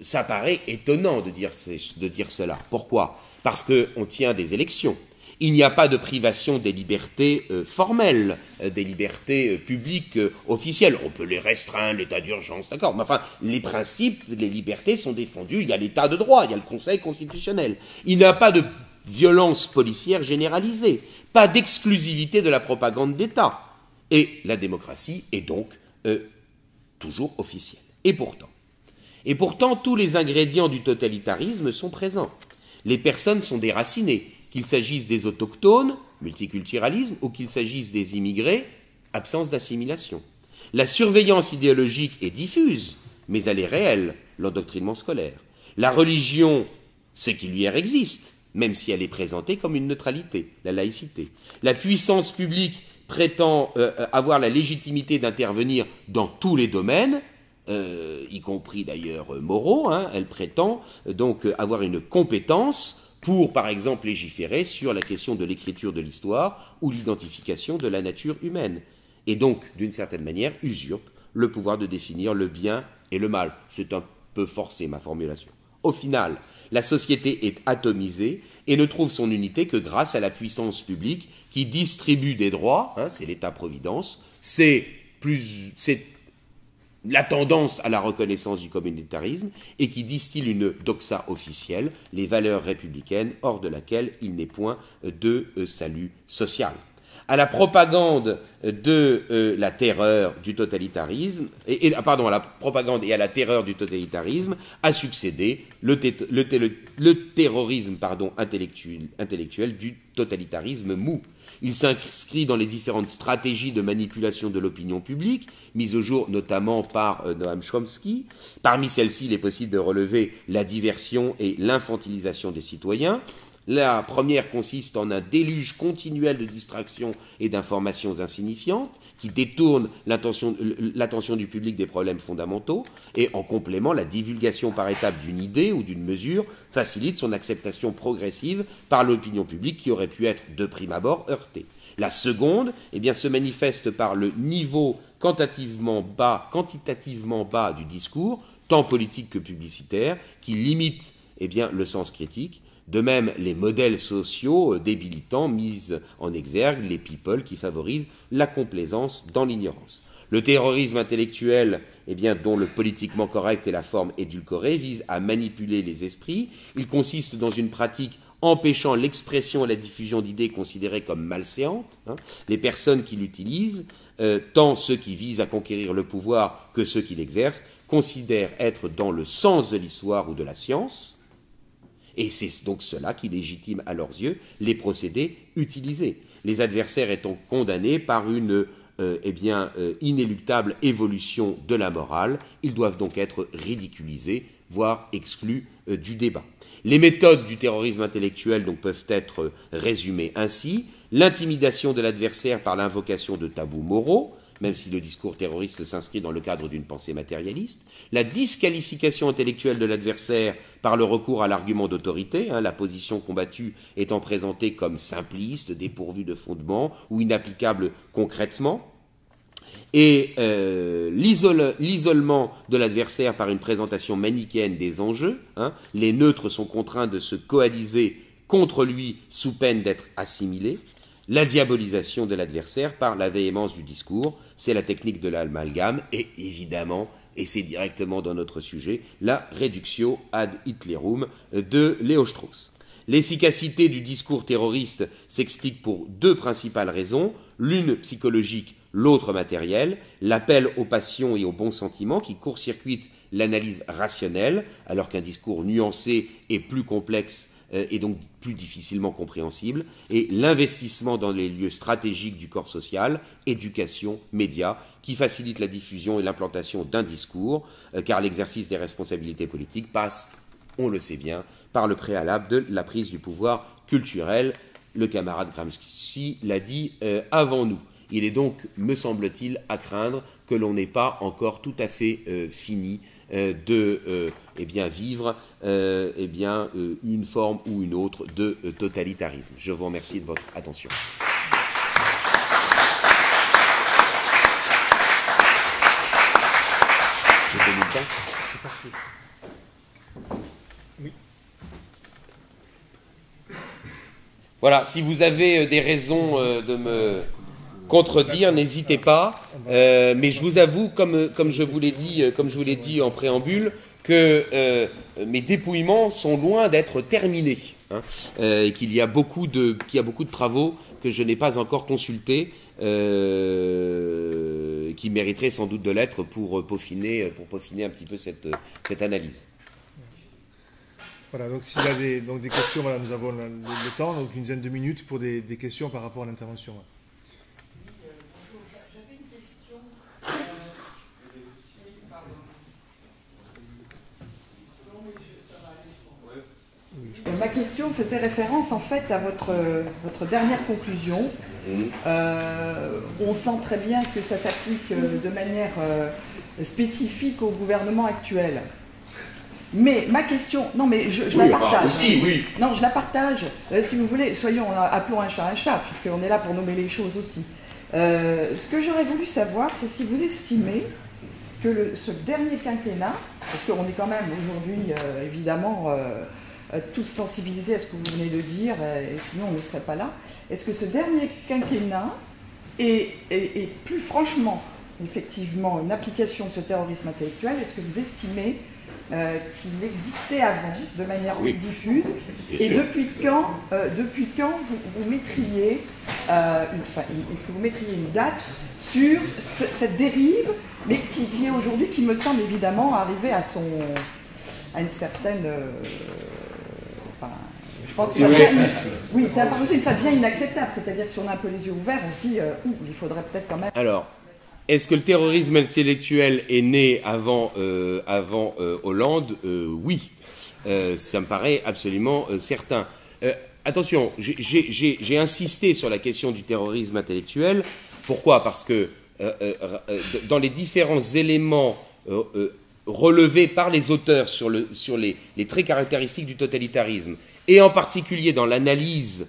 Ça paraît étonnant de dire cela. Pourquoi? Parce qu'on tient des élections. Il n'y a pas de privation des libertés formelles, des libertés publiques officielles. On peut les restreindre, l'état d'urgence, d'accord. Mais enfin, les principes, les libertés sont défendus. Il y a l'état de droit, il y a le Conseil constitutionnel. Il n'y a pas de violence policière généralisée, pas d'exclusivité de la propagande d'État. Et la démocratie est donc toujours officielle. Et pourtant, tous les ingrédients du totalitarisme sont présents. Les personnes sont déracinées, qu'il s'agisse des autochtones, multiculturalisme, ou qu'il s'agisse des immigrés, absence d'assimilation. La surveillance idéologique est diffuse, mais elle est réelle, l'endoctrinement scolaire. La religion séculière existe, même si elle est présentée comme une neutralité, la laïcité. La puissance publique prétend avoir la légitimité d'intervenir dans tous les domaines, y compris d'ailleurs moraux, elle prétend donc avoir une compétence pour, par exemple, légiférer sur la question de l'écriture de l'histoire ou l'identification de la nature humaine, et donc, d'une certaine manière, usurpe le pouvoir de définir le bien et le mal. C'est un peu forcé, ma formulation. Au final, la société est atomisée et ne trouve son unité que grâce à la puissance publique qui distribue des droits, hein, c'est l'État-providence, c'est la tendance à la reconnaissance du communautarisme et qui distille une doxa officielle, les valeurs républicaines, hors de laquelle il n'est point de salut social. À la propagande de la terreur du totalitarisme, à la propagande et à la terreur du totalitarisme a succédé le terrorisme intellectuel du totalitarisme mou. Il s'inscrit dans les différentes stratégies de manipulation de l'opinion publique, mises au jour notamment par Noam Chomsky. Parmi celles-ci, il est possible de relever la diversion et l'infantilisation des citoyens. La première consiste en un déluge continuel de distractions et d'informations insignifiantes qui détournent l'attention du public des problèmes fondamentaux, et en complément, la divulgation par étapes d'une idée ou d'une mesure facilite son acceptation progressive par l'opinion publique qui aurait pu être de prime abord heurtée. La seconde se manifeste par le niveau quantitativement bas du discours, tant politique que publicitaire, qui limite le sens critique. De même, les modèles sociaux débilitants mis en exergue, les people qui favorisent la complaisance dans l'ignorance. Le terrorisme intellectuel, dont le politiquement correct est la forme édulcorée, vise à manipuler les esprits. Il consiste dans une pratique empêchant l'expression et la diffusion d'idées considérées comme malséantes. Les personnes qui l'utilisent, tant ceux qui visent à conquérir le pouvoir que ceux qui l'exercent, considèrent être dans le sens de l'histoire ou de la science. Et c'est donc cela qui légitime à leurs yeux les procédés utilisés. Les adversaires étant condamnés par une inéluctable évolution de la morale, ils doivent donc être ridiculisés, voire exclus du débat. Les méthodes du terrorisme intellectuel donc peuvent être résumées ainsi: l'intimidation de l'adversaire par l'invocation de tabous moraux, même si le discours terroriste s'inscrit dans le cadre d'une pensée matérialiste, la disqualification intellectuelle de l'adversaire par le recours à l'argument d'autorité, la position combattue étant présentée comme simpliste, dépourvue de fondement ou inapplicable concrètement, et l'isolement de l'adversaire par une présentation manichéenne des enjeux. Les neutres sont contraints de se coaliser contre lui sous peine d'être assimilés. La diabolisation de l'adversaire par la véhémence du discours, c'est la technique de l'amalgame, et évidemment, et c'est directement dans notre sujet, la reductio ad Hitlerum de Léo Strauss. L'efficacité du discours terroriste s'explique pour deux principales raisons, l'une psychologique, l'autre matérielle, l'appel aux passions et aux bons sentiments qui court-circuite l'analyse rationnelle, alors qu'un discours nuancé est plus complexe et donc plus difficilement compréhensible, et l'investissement dans les lieux stratégiques du corps social, éducation, médias, qui facilite la diffusion et l'implantation d'un discours, car l'exercice des responsabilités politiques passe, on le sait bien, par le préalable de la prise du pouvoir culturel. Le camarade Gramsci l'a dit avant nous. Il est donc, me semble-t-il, à craindre que l'on n'ait pas encore tout à fait fini de vivre une forme ou une autre de totalitarisme. Je vous remercie de votre attention. C'est parfait. Oui. Voilà, si vous avez des raisons de me contredire, n'hésitez pas. Mais je vous avoue, comme je vous l'ai dit en préambule, que mes dépouillements sont loin d'être terminés, et qu'il y a beaucoup de travaux que je n'ai pas encore consultés, qui mériteraient sans doute de l'être pour peaufiner un petit peu cette analyse. Voilà, donc s'il y a des questions, voilà, nous avons le temps, donc une dizaine de minutes pour des questions par rapport à l'intervention. J'avais une question. Ma question faisait référence en fait à votre dernière conclusion. On sent très bien que ça s'applique de manière spécifique au gouvernement actuel. Mais ma question, non mais je la partage. Aussi, oui. Non, je la partage. Si vous voulez, appelons un chat, puisqu'on est là pour nommer les choses aussi. Ce que j'aurais voulu savoir, c'est si vous estimez que ce dernier quinquennat, parce qu'on est quand même aujourd'hui, évidemment, tous sensibilisés à ce que vous venez de dire, et sinon on ne serait pas là, est-ce que ce dernier quinquennat est plus franchement, effectivement, une application de ce terrorisme intellectuel? Est-ce que vous estimez qu'il existait avant, de manière plus diffuse, et depuis quand vous mettriez, est-ce que vous mettriez une date sur cette dérive, mais qui est aujourd'hui, qui me semble évidemment arriver à une certaine, je pense que ça devient, oui, c'est pas possible, ça devient inacceptable. C'est-à-dire que si on a un peu les yeux ouverts, on se dit, il faudrait peut-être quand même. Alors, est-ce que le terrorisme intellectuel est né avant Hollande? Oui, ça me paraît absolument certain. Attention, j'ai insisté sur la question du terrorisme intellectuel. Pourquoi? Parce que dans les différents éléments relevés par les auteurs sur les traits caractéristiques du totalitarisme, et en particulier dans l'analyse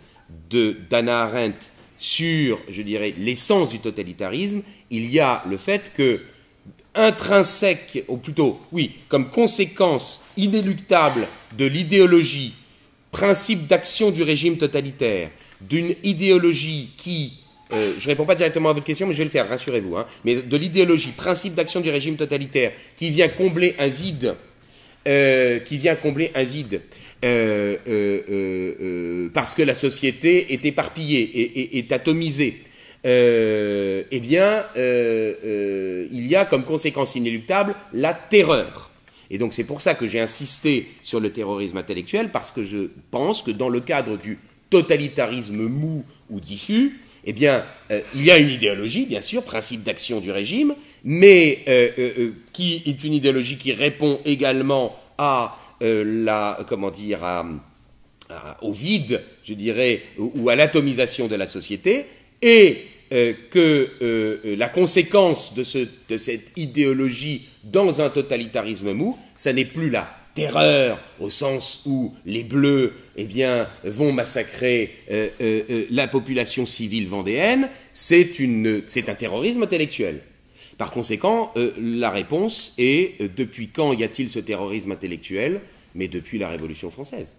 d'Hannah Arendt sur, je dirais, l'essence du totalitarisme, il y a le fait que, intrinsèque, ou plutôt, oui, comme conséquence inéluctable de l'idéologie, principe d'action du régime totalitaire, d'une idéologie qui, je ne réponds pas directement à votre question, mais je vais le faire, rassurez-vous, hein, mais de l'idéologie, principe d'action du régime totalitaire, qui vient combler un vide, parce que la société est éparpillée et est atomisée, eh bien, il y a comme conséquence inéluctable la terreur. Et donc c'est pour ça que j'ai insisté sur le terrorisme intellectuel, parce que je pense que dans le cadre du totalitarisme mou ou diffus, eh bien, il y a une idéologie, bien sûr, principe d'action du régime, mais qui est une idéologie qui répond également à au vide, je dirais, ou à l'atomisation de la société, et que la conséquence de cette idéologie dans un totalitarisme mou, ça n'est plus la terreur au sens où les Bleus, eh bien, vont massacrer la population civile vendéenne, c'est un terrorisme intellectuel. Par conséquent, la réponse est depuis quand y a-t-il ce terrorisme intellectuel? Mais depuis la Révolution française.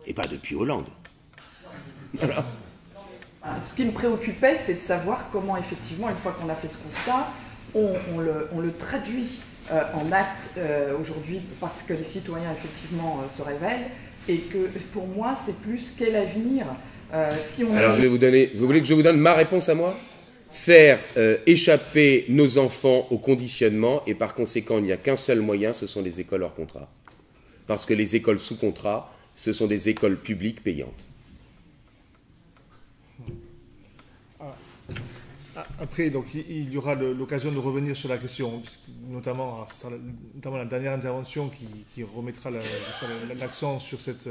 Et pas depuis Hollande. Voilà. Ce qui me préoccupait, c'est de savoir comment, effectivement, une fois qu'on a fait ce constat, on le traduit en acte aujourd'hui, parce que les citoyens, effectivement, se révèlent, et que, pour moi, c'est plus quel avenir si on... Alors, je vais vous donner... Vous voulez que je vous donne ma réponse à moi? Faire échapper nos enfants au conditionnement, et par conséquent, il n'y a qu'un seul moyen, ce sont les écoles hors contrat. Parce que les écoles sous contrat, ce sont des écoles publiques payantes. Après, donc, il y aura l'occasion de revenir sur la question, notamment la dernière intervention qui remettra l'accent sur cette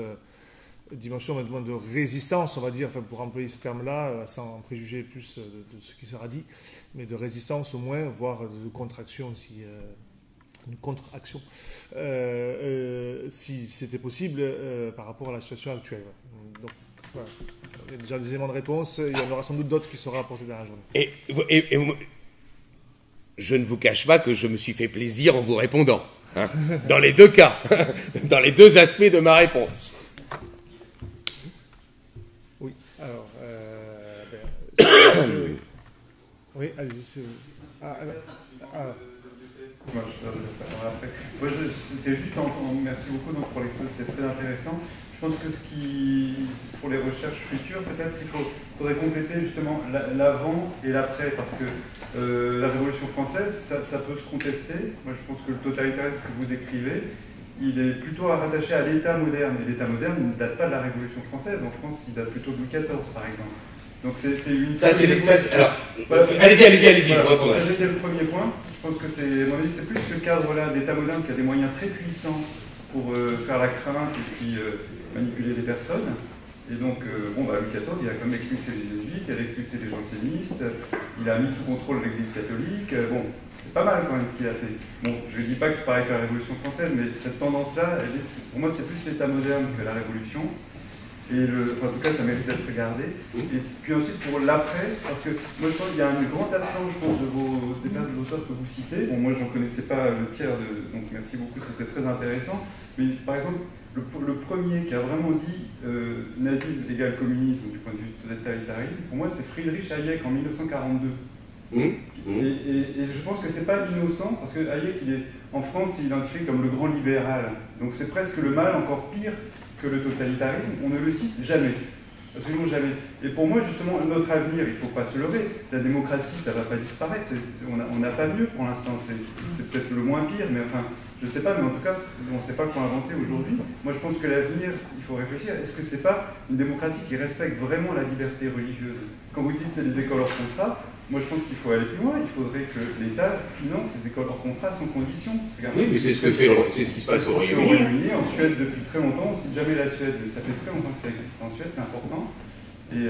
dimension maintenant de résistance, on va dire, enfin, pour employer ce terme-là, sans préjuger plus de ce qui sera dit, mais de résistance au moins, voire de contraction, une contre-action, si c'était possible par rapport à la situation actuelle. Donc, voilà. Il y a déjà des éléments de réponse, il y en aura sans doute d'autres qui seront apportés dans la journée. Et je ne vous cache pas que je me suis fait plaisir en vous répondant, hein, dans les deux cas, dans les deux aspects de ma réponse. Oui, alors... oui, allez-y. Moi, c'était juste merci beaucoup donc, pour l'exposé, c'était très intéressant. Je pense que pour les recherches futures, peut-être il faudrait compléter justement l'avant et l'après, parce que la Révolution française, ça peut se contester. Moi, je pense que le totalitarisme que vous décrivez, il est plutôt rattaché à l'État moderne. Et l'État moderne ne date pas de la Révolution française. En France, il date plutôt de Louis XIV, par exemple. Donc c'est une... Allez-y, je vous répondrai. Ça, c'était le premier point. Je pense que c'est plus ce cadre-là d'État moderne qui a des moyens très puissants pour faire la crainte et puis manipuler les personnes. Et donc, Louis XIV, il a quand même expulsé les jésuites, il a expulsé les jansénistes, il a mis sous contrôle l'Église catholique. c'est pas mal quand même ce qu'il a fait. Bon, je ne dis pas que c'est pareil que la Révolution française, mais cette tendance-là, pour moi, c'est plus l'État moderne que la Révolution. Et en tout cas, ça mérite d'être regardé. Et puis ensuite, pour l'après, parce que moi, je pense qu'il y a une grande absence, je pense, des auteurs que vous citez. Bon, moi, je n'en connaissais pas le tiers, donc merci beaucoup, c'était très intéressant. Mais par exemple, le premier qui a vraiment dit nazisme égale communisme du point de vue totalitarisme, pour moi, c'est Friedrich Hayek en 1942. Et je pense que c'est pas innocent, parce que Hayek, en France, il est identifié comme le grand libéral. Donc c'est presque le mal encore pire que le totalitarisme. On ne le cite jamais. Absolument jamais. Et pour moi, justement, notre avenir, il ne faut pas se leurrer. La démocratie, ça ne va pas disparaître. On n'a pas mieux pour l'instant. C'est peut-être le moins pire, mais enfin, je ne sais pas, mais en tout cas, on ne sait pas quoi inventer aujourd'hui. Moi, je pense que l'avenir, il faut réfléchir. Est-ce que ce n'est pas une démocratie qui respecte vraiment la liberté religieuse? Quand vous dites les écoles hors contrat, moi, je pense qu'il faut aller plus loin. Il faudrait que l'État finance ces écoles hors contrat sans condition. Oui, mais c'est ce qui se passe au Royaume-Uni. En Suède, depuis très longtemps, on ne cite jamais la Suède. Ça fait très longtemps que ça existe en Suède, c'est important. Et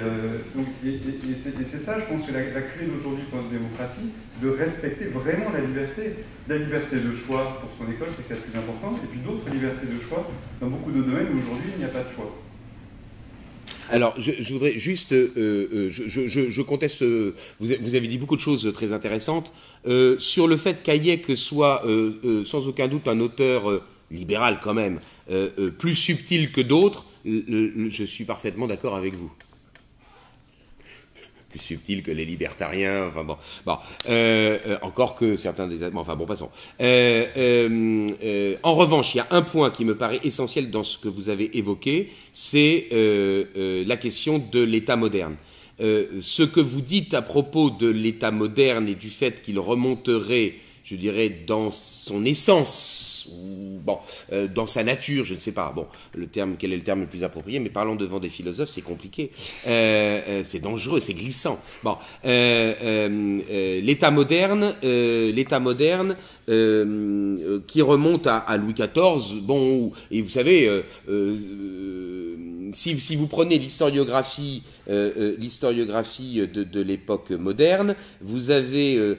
c'est ça, je pense que la clé d'aujourd'hui pour notre démocratie, c'est de respecter vraiment la liberté. La liberté de choix pour son école, c'est ce qui est le plus important. Et puis d'autres libertés de choix dans beaucoup de domaines où aujourd'hui, il n'y a pas de choix. Alors, je voudrais juste, je conteste, vous avez dit beaucoup de choses très intéressantes, sur le fait qu'Hayek soit sans aucun doute un auteur libéral quand même, plus subtil que d'autres, je suis parfaitement d'accord avec vous. Plus subtil que les libertariens, enfin bon, encore que certains des... enfin bon, passons. En revanche, il y a un point qui me paraît essentiel dans ce que vous avez évoqué, c'est la question de l'État moderne. Ce que vous dites à propos de l'État moderne et du fait qu'il remonterait, je dirais, dans son essence, ou dans sa nature, je ne sais pas, quel est le terme le plus approprié, mais parlant devant des philosophes, c'est compliqué, c'est dangereux, c'est glissant. L'État moderne, qui remonte à Louis XIV, et vous savez, si vous prenez l'historiographie de l'époque moderne, vous avez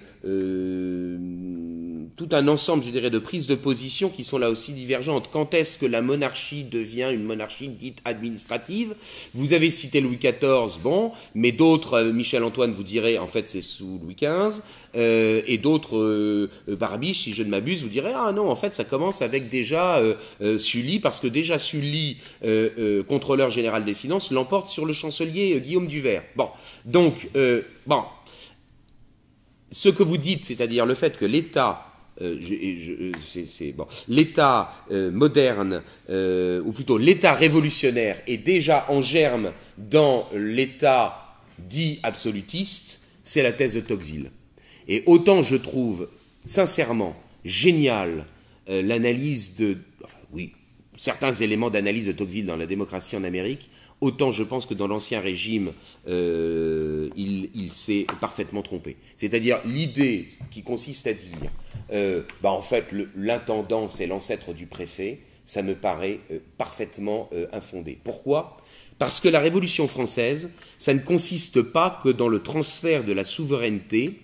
tout un ensemble, je dirais, de prises de position qui sont là aussi divergentes. Quand est-ce que la monarchie devient une monarchie dite administrative? Vous avez cité Louis XIV, mais d'autres, Michel Antoine vous dirait, en fait, c'est sous Louis XV, et d'autres, Barbiche, si je ne m'abuse, vous direz, ah non, en fait, ça commence avec déjà Sully, parce que déjà Sully, contrôleur général des finances, l'emporte sur le chancelier Guillaume du Vers. Ce que vous dites, c'est-à-dire le fait que l'État l'État moderne, ou plutôt l'État révolutionnaire, est déjà en germe dans l'État dit absolutiste, c'est la thèse de Tocqueville. Et autant je trouve sincèrement génial l'analyse certains éléments d'analyse de Tocqueville dans la démocratie en Amérique, autant je pense que dans l'Ancien Régime, il s'est parfaitement trompé. C'est-à-dire l'idée qui consiste à dire, en fait, l'intendant, c'est l'ancêtre du préfet, ça me paraît parfaitement infondé. Pourquoi ? Parce que la Révolution française, ça ne consiste pas que dans le transfert de la souveraineté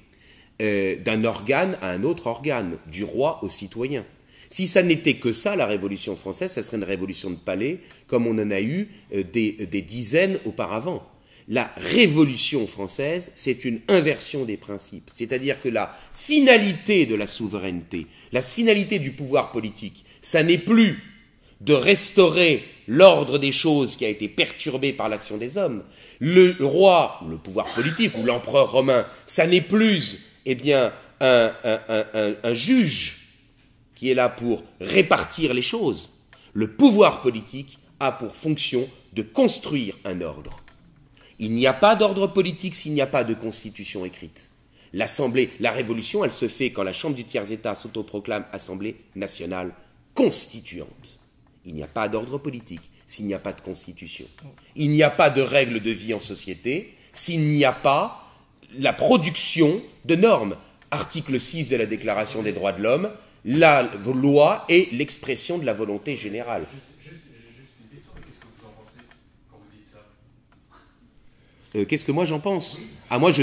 d'un organe à un autre organe, du roi au citoyen. Si ça n'était que ça, la Révolution française, ça serait une révolution de palais, comme on en a eu des dizaines auparavant. La Révolution française, c'est une inversion des principes. C'est-à-dire que la finalité de la souveraineté, la finalité du pouvoir politique, ça n'est plus de restaurer l'ordre des choses qui a été perturbé par l'action des hommes. Le roi, ou le pouvoir politique, ou l'empereur romain, ça n'est plus, un juge qui est là pour répartir les choses. Le pouvoir politique a pour fonction de construire un ordre. Il n'y a pas d'ordre politique s'il n'y a pas de constitution écrite. L'Assemblée, la Révolution, elle se fait quand la Chambre du tiers-État s'autoproclame Assemblée nationale constituante. Il n'y a pas d'ordre politique s'il n'y a pas de constitution. Il n'y a pas de règles de vie en société s'il n'y a pas la production de normes. Article 6 de la Déclaration des droits de l'homme, la loi est l'expression de la volonté générale. Juste une question, mais qu'est-ce que vous en pensez quand vous dites ça? qu'est-ce que moi j'en pense? Ah, moi je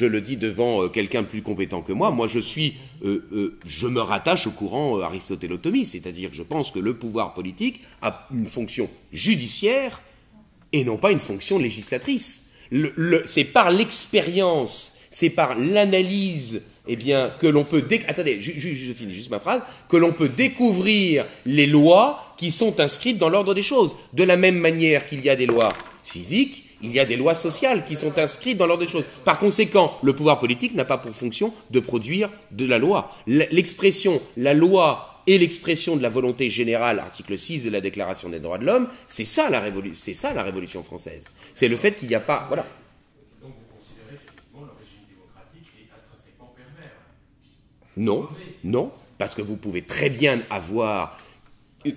le dis devant quelqu'un de plus compétent que moi, je me rattache au courant aristotélotomiste, c'est-à-dire que je pense que le pouvoir politique a une fonction judiciaire et non pas une fonction législatrice. C'est par l'expérience, c'est par l'analyse, eh bien, que l'on peut... Attendez, je finis juste ma phrase. Que l'on peut découvrir les lois qui sont inscrites dans l'ordre des choses. De la même manière qu'il y a des lois physiques, il y a des lois sociales qui sont inscrites dans l'ordre des choses. Par conséquent, le pouvoir politique n'a pas pour fonction de produire de la loi. L'expression, la loi et l'expression de la volonté générale, article 6 de la Déclaration des droits de l'homme, c'est ça la Révolution française. C'est le fait qu'il n'y a pas... Voilà. Donc vous considérez effectivement le régime démocratique est intrinsèquement pervers? Non, non, parce que vous pouvez très bien avoir... Non,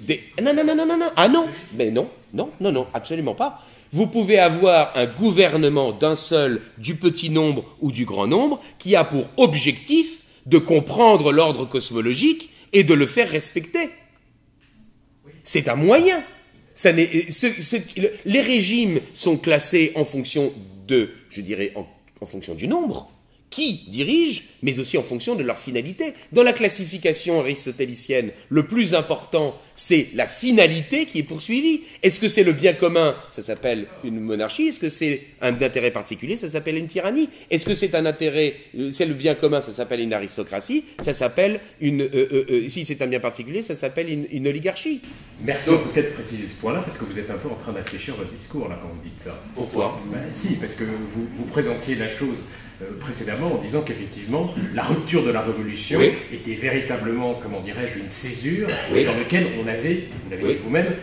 ah non, mais non, absolument pas. Vous pouvez avoir un gouvernement d'un seul, du petit nombre ou du grand nombre, qui a pour objectif de comprendre l'ordre cosmologique et de le faire respecter. C'est un moyen. Les régimes sont classés en fonction de, je dirais, en fonction du nombre qui dirige, mais aussi en fonction de leur finalité. Dans la classification aristotélicienne, le plus important, c'est la finalité qui est poursuivie. Est-ce que c'est le bien commun? Ça s'appelle une monarchie. Est-ce que c'est un intérêt particulier? Ça s'appelle une tyrannie. Est-ce que c'est un intérêt, c'est le bien commun? Ça s'appelle une aristocratie. Ça s'appelle si c'est un bien particulier, ça s'appelle une oligarchie. Merci de peut-être préciser ce point-là, parce que vous êtes un peu en train d'infléchir votre discours là quand vous dites ça. Pourquoi? Si, parce que vous présentiez la chose précédemment en disant qu'effectivement la rupture de la Révolution était véritablement, comment dirais-je, une césure dans laquelle on avait, vous l'avez dit vous-même,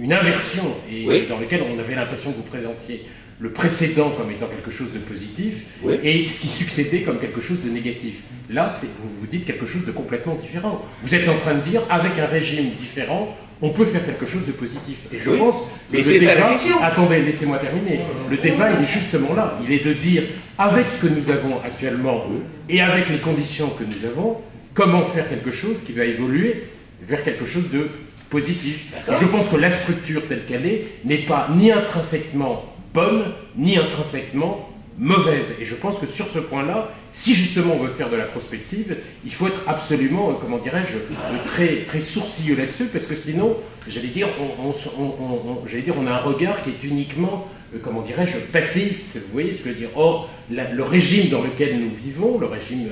une inversion et dans laquelle on avait l'impression que vous présentiez le précédent comme étant quelque chose de positif et ce qui succédait comme quelque chose de négatif. Là, vous dites quelque chose de complètement différent. Vous êtes en train de dire, avec un régime différent, on peut faire quelque chose de positif. Et je pense que mais c'est ça la question. Attendez, laissez-moi terminer. Le débat, il est justement là. Il est de dire, avec ce que nous avons actuellement et avec les conditions que nous avons, comment faire quelque chose qui va évoluer vers quelque chose de positif. Et je pense que la structure telle qu'elle est n'est pas ni intrinsèquement bonne, ni intrinsèquement mauvaise. Et je pense que sur ce point-là, si justement on veut faire de la prospective, il faut être absolument, comment dirais-je, très, très sourcilleux là-dessus, parce que sinon, j'allais dire, on a un regard qui est uniquement, comment dirais-je, passéiste. Vous voyez ce que je veux dire? Or, le régime dans lequel nous vivons, le régime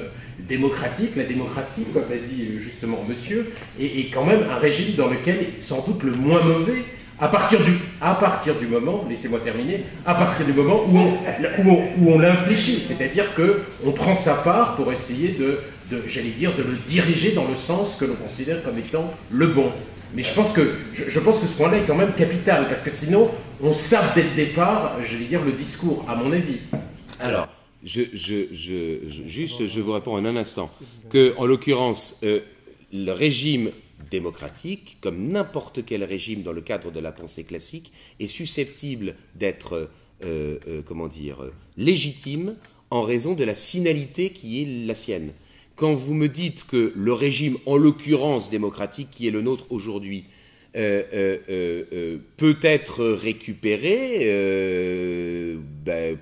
démocratique, la démocratie, comme l'a dit justement monsieur, est quand même un régime dans lequel, sans doute le moins mauvais, à partir du moment, laissez-moi terminer, à partir du moment où on l'infléchit, c'est-à-dire qu'on prend sa part pour essayer j'allais dire, de le diriger dans le sens que l'on considère comme étant le bon. Mais je pense que ce point-là est quand même capital, parce que sinon, on sape dès le départ, j'allais dire, le discours, à mon avis. Alors, je vous réponds en un instant, que, en l'occurrence, le régime démocratique, comme n'importe quel régime dans le cadre de la pensée classique, est susceptible d'être, légitime en raison de la finalité qui est la sienne. Quand vous me dites que le régime, en l'occurrence démocratique, qui est le nôtre aujourd'hui, peut être récupéré,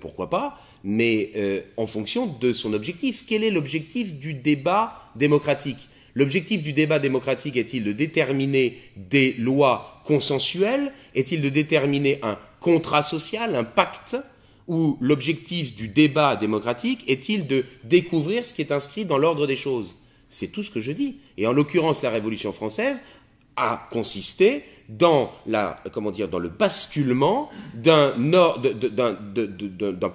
pourquoi pas, mais en fonction de son objectif. Quel est l'objectif du débat démocratique ? L'objectif du débat démocratique est-il de déterminer des lois consensuelles? Est-il de déterminer un contrat social, un pacte? Ou l'objectif du débat démocratique est-il de découvrir ce qui est inscrit dans l'ordre des choses? C'est tout ce que je dis. Et en l'occurrence, la Révolution française a consisté dans le basculement d'un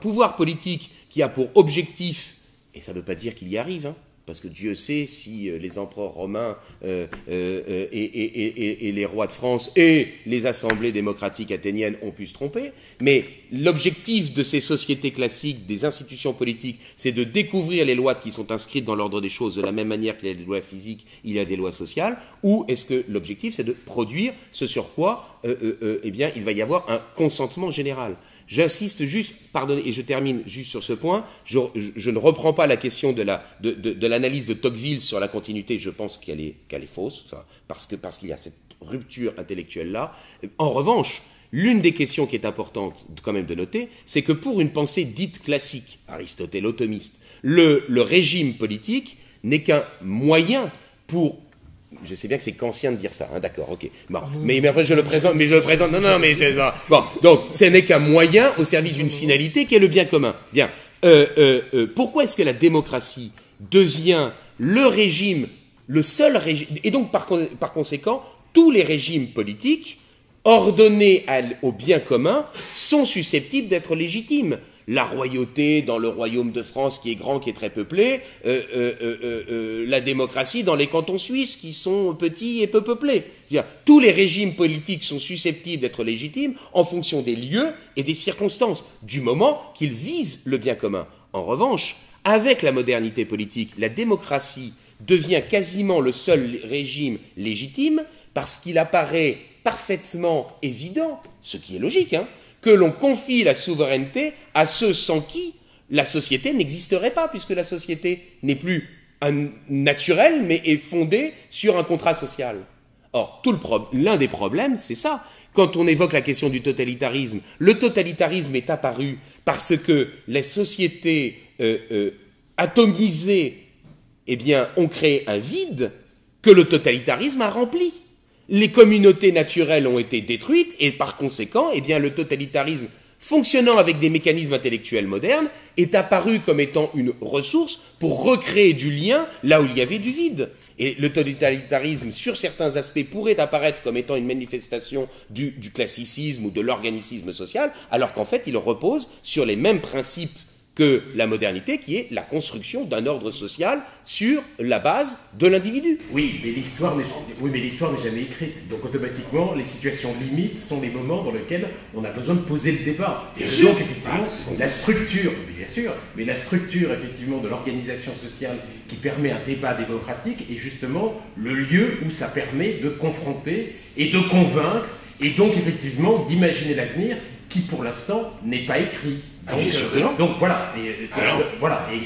pouvoir politique qui a pour objectif, et ça ne veut pas dire qu'il y arrive, parce que Dieu sait si les empereurs romains et les rois de France et les assemblées démocratiques athéniennes ont pu se tromper, mais l'objectif de ces sociétés classiques, des institutions politiques, c'est de découvrir les lois qui sont inscrites dans l'ordre des choses de la même manière qu'il y a des lois physiques, il y a des lois sociales, ou est-ce que l'objectif c'est de produire ce sur quoi il va y avoir un consentement général. J'insiste juste, pardonnez, et je termine juste sur ce point, je ne reprends pas la question de l'analyse de Tocqueville sur la continuité, je pense qu'elle est fausse, parce qu'il y a cette rupture intellectuelle-là. En revanche, l'une des questions qui est importante quand même de noter, c'est que pour une pensée dite classique, aristotélo-thomiste, le régime politique n'est qu'un moyen pour... Je sais bien que c'est kantien de dire ça, hein, d'accord, ok. Bon, mais après je le présente, non, mais c'est... Bon, donc, ce n'est qu'un moyen au service d'une finalité qui est le bien commun. Bien. Pourquoi est-ce que la démocratie devient le régime, le seul régime, et donc par conséquent, tous les régimes politiques ordonnés au bien commun sont susceptibles d'être légitimes. La royauté dans le royaume de France qui est grand, qui est très peuplé, la démocratie dans les cantons suisses qui sont petits et peu peuplés. Tous les régimes politiques sont susceptibles d'être légitimes en fonction des lieux et des circonstances, du moment qu'ils visent le bien commun. En revanche, avec la modernité politique, la démocratie devient quasiment le seul régime légitime parce qu'il apparaît parfaitement évident, ce qui est logique, hein, que l'on confie la souveraineté à ceux sans qui la société n'existerait pas, puisque la société n'est plus naturelle, mais est fondée sur un contrat social. Or, l'un des problèmes, c'est ça. Quand on évoque la question du totalitarisme, le totalitarisme est apparu parce que les sociétés atomisées, eh bien, ont créé un vide que le totalitarisme a rempli. Les communautés naturelles ont été détruites et par conséquent, eh bien, le totalitarisme, fonctionnant avec des mécanismes intellectuels modernes, est apparu comme étant une ressource pour recréer du lien là où il y avait du vide. Et le totalitarisme, sur certains aspects, pourrait apparaître comme étant une manifestation du classicisme ou de l'organicisme social, alors qu'en fait, il repose sur les mêmes principes que la modernité, qui est la construction d'un ordre social sur la base de l'individu. Oui, mais l'histoire n'est jamais écrite. Donc automatiquement, les situations limites sont les moments dans lesquels on a besoin de poser le débat. Et donc effectivement, la structure, bien sûr, mais la structure effectivement de l'organisation sociale qui permet un débat démocratique est justement le lieu où ça permet de confronter et de convaincre, et donc effectivement d'imaginer l'avenir qui pour l'instant n'est pas écrit. Donc voilà, et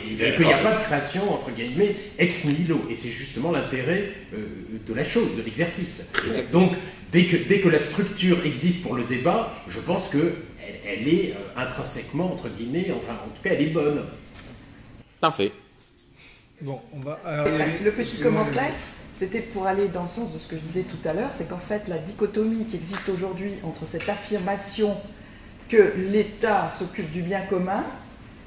qu'il n'y a pas de création, entre guillemets, ex nihilo, et c'est justement l'intérêt de la chose, de l'exercice. Donc dès que la structure existe pour le débat, je pense qu'elle est intrinsèquement, entre guillemets, enfin en tout cas elle est bonne. Parfait. Bon, on va... Le petit commentaire, c'était pour aller dans le sens de ce que je disais tout à l'heure, c'est qu'en fait la dichotomie qui existe aujourd'hui entre cette affirmation que l'État s'occupe du bien commun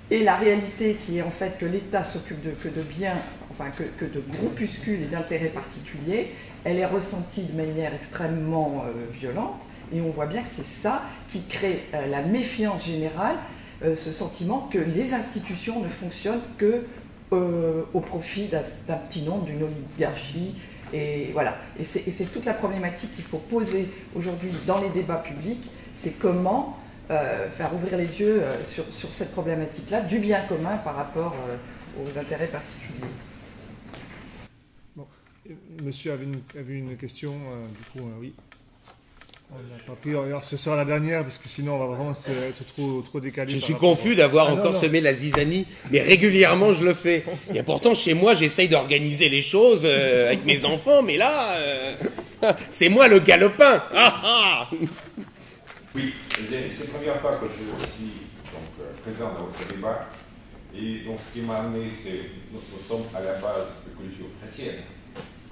et la réalité qui est en fait que l'État s'occupe que de biens, enfin que de groupuscules et d'intérêts particuliers, elle est ressentie de manière extrêmement violente et on voit bien que c'est ça qui crée la méfiance générale, ce sentiment que les institutions ne fonctionnent que au profit d'un petit nombre, d'une oligarchie. Et voilà. Et c'est toute la problématique qu'il faut poser aujourd'hui dans les débats publics, c'est comment faire ouvrir les yeux sur cette problématique-là, du bien commun par rapport aux intérêts particuliers. Bon. Monsieur avait une question, du coup, oui. On n'a pas pris. Alors, ce sera la dernière, parce que sinon on va vraiment être trop décalé. Je suis confus d'avoir encore semé la zizanie, mais régulièrement je le fais. Et pourtant, chez moi, j'essaye d'organiser les choses avec mes enfants, mais là, c'est moi le galopin. Oui, c'est la première fois que je suis présent dans votre débat. Et donc, ce qui m'a amené, c'est nous sommes à la base de culture chrétienne,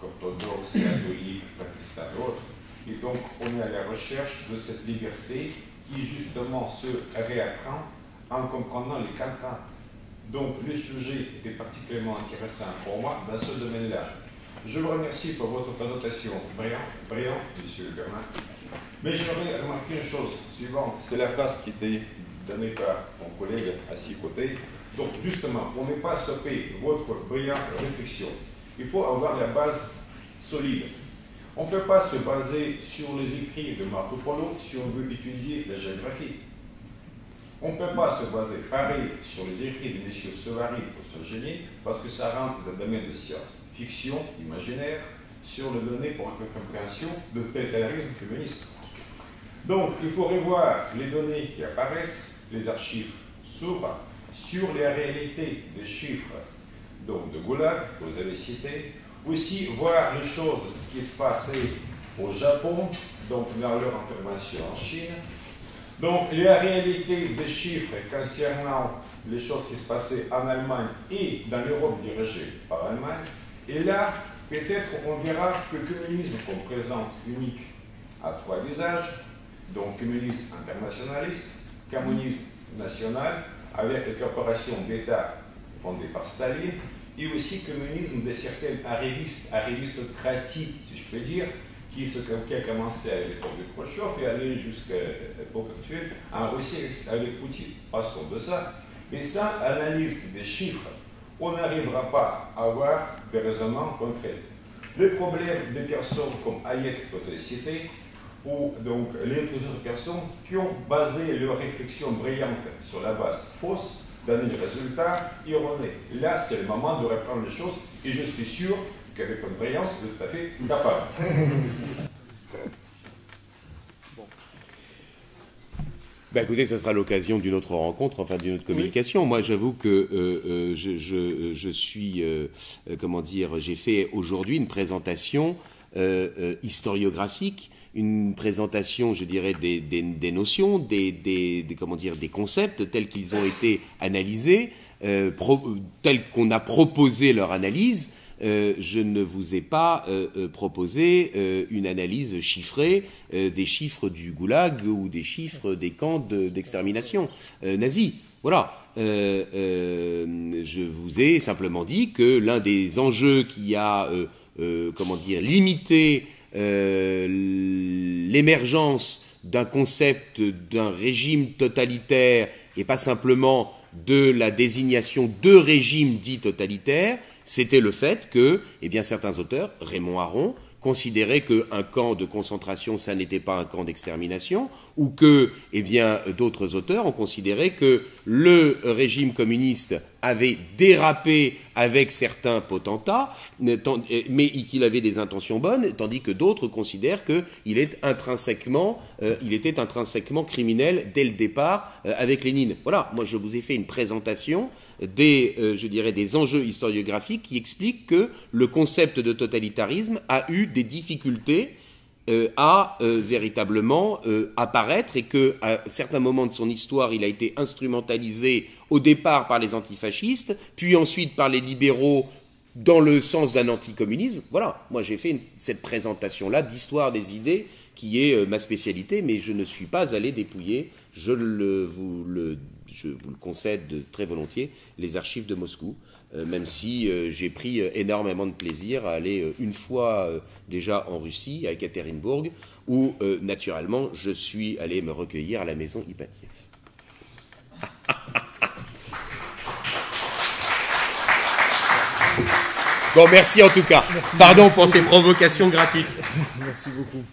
orthodoxe, catholique, protestante et autres. Et donc, on est à la recherche de cette liberté qui, justement, se réapprend en comprenant les contraintes. Donc, le sujet était particulièrement intéressant pour moi dans ce domaine-là. Je vous remercie pour votre présentation brillant, monsieur le Germain. Mais j'aimerais remarquer une chose suivante. C'est la phrase qui était donnée par mon collègue assis à côté. Donc, justement, pour ne pas stopper votre brillante réflexion, il faut avoir la base solide. On ne peut pas se baser sur les écrits de Marco Polo si on veut étudier la géographie. On ne peut pas se baser pareil sur les écrits de M. Savary ou Solzhenitsyn parce que ça rentre dans le domaine de science, fiction, imaginaire, sur le donné pour la compréhension de totalitarisme communiste. Donc, il faut revoir les données qui apparaissent, les archives s'ouvrent sur les réalités des chiffres, donc de Goulag, vous avez cité, aussi voir les choses, ce qui se passait au Japon, donc dans leur intervention en Chine. Donc la réalité des chiffres concernant les choses qui se passaient en Allemagne et dans l'Europe dirigée par l'Allemagne, et là, peut-être on verra que le communisme qu'on présente unique à trois visages, donc communisme internationaliste, communisme national, avec les corporations d'État fondées par Staline, et aussi communisme de certains aristocratiques, si je peux dire, qui a commencé à l'époque de Khrouchtchev et allé jusqu'à l'époque actuelle en Russie avec Poutine. Passons de ça. Mais sans analyse des chiffres, on n'arrivera pas à avoir des raisonnements concrets. Le problème des personnes comme Hayek que vous avez cité, ou donc les autres personnes qui ont basé leur réflexion brillante sur la base fausse, donner des résultats erronés. Là, c'est le moment de reprendre les choses, et je suis sûr qu'avec une brillance, vous êtes tout à fait capable. Ben écoutez, ce sera l'occasion d'une autre rencontre, enfin d'une autre communication. Oui. Moi, j'avoue que je suis, comment dire, j'ai fait aujourd'hui une présentation historiographique, une présentation, je dirais, des notions, comment dire, des concepts tels qu'ils ont été analysés, tels qu'on a proposé leur analyse. Je ne vous ai pas proposé une analyse chiffrée des chiffres du goulag ou des chiffres des camps d'extermination nazis. Voilà. Je vous ai simplement dit que l'un des enjeux qui a, comment dire, limité l'émergence d'un concept d'un régime totalitaire et pas simplement de la désignation de régimes dits totalitaires, c'était le fait que, eh bien, certains auteurs, Raymond Aron, considéraient qu'un camp de concentration, ça n'était pas un camp d'extermination, ou que, eh bien, d'autres auteurs ont considéré que le régime communiste avait dérapé avec certains potentats, mais qu'il avait des intentions bonnes, tandis que d'autres considèrent qu'il est intrinsèquement criminel dès le départ avec Lénine. Voilà, moi je vous ai fait une présentation je dirais des enjeux historiographiques qui expliquent que le concept de totalitarisme a eu des difficultés à véritablement apparaître et qu'à certains moments de son histoire, il a été instrumentalisé au départ par les antifascistes, puis ensuite par les libéraux dans le sens d'un anticommunisme. Voilà, moi j'ai fait cette présentation-là d'histoire des idées qui est ma spécialité, mais je ne suis pas allé dépouiller, je vous le concède très volontiers, les archives de Moscou, même si j'ai pris énormément de plaisir à aller une fois déjà en Russie, à Ekaterinbourg, où naturellement je suis allé me recueillir à la maison Ipatiev. Bon, merci en tout cas. Merci, pardon pour ces provocations gratuites. Merci beaucoup.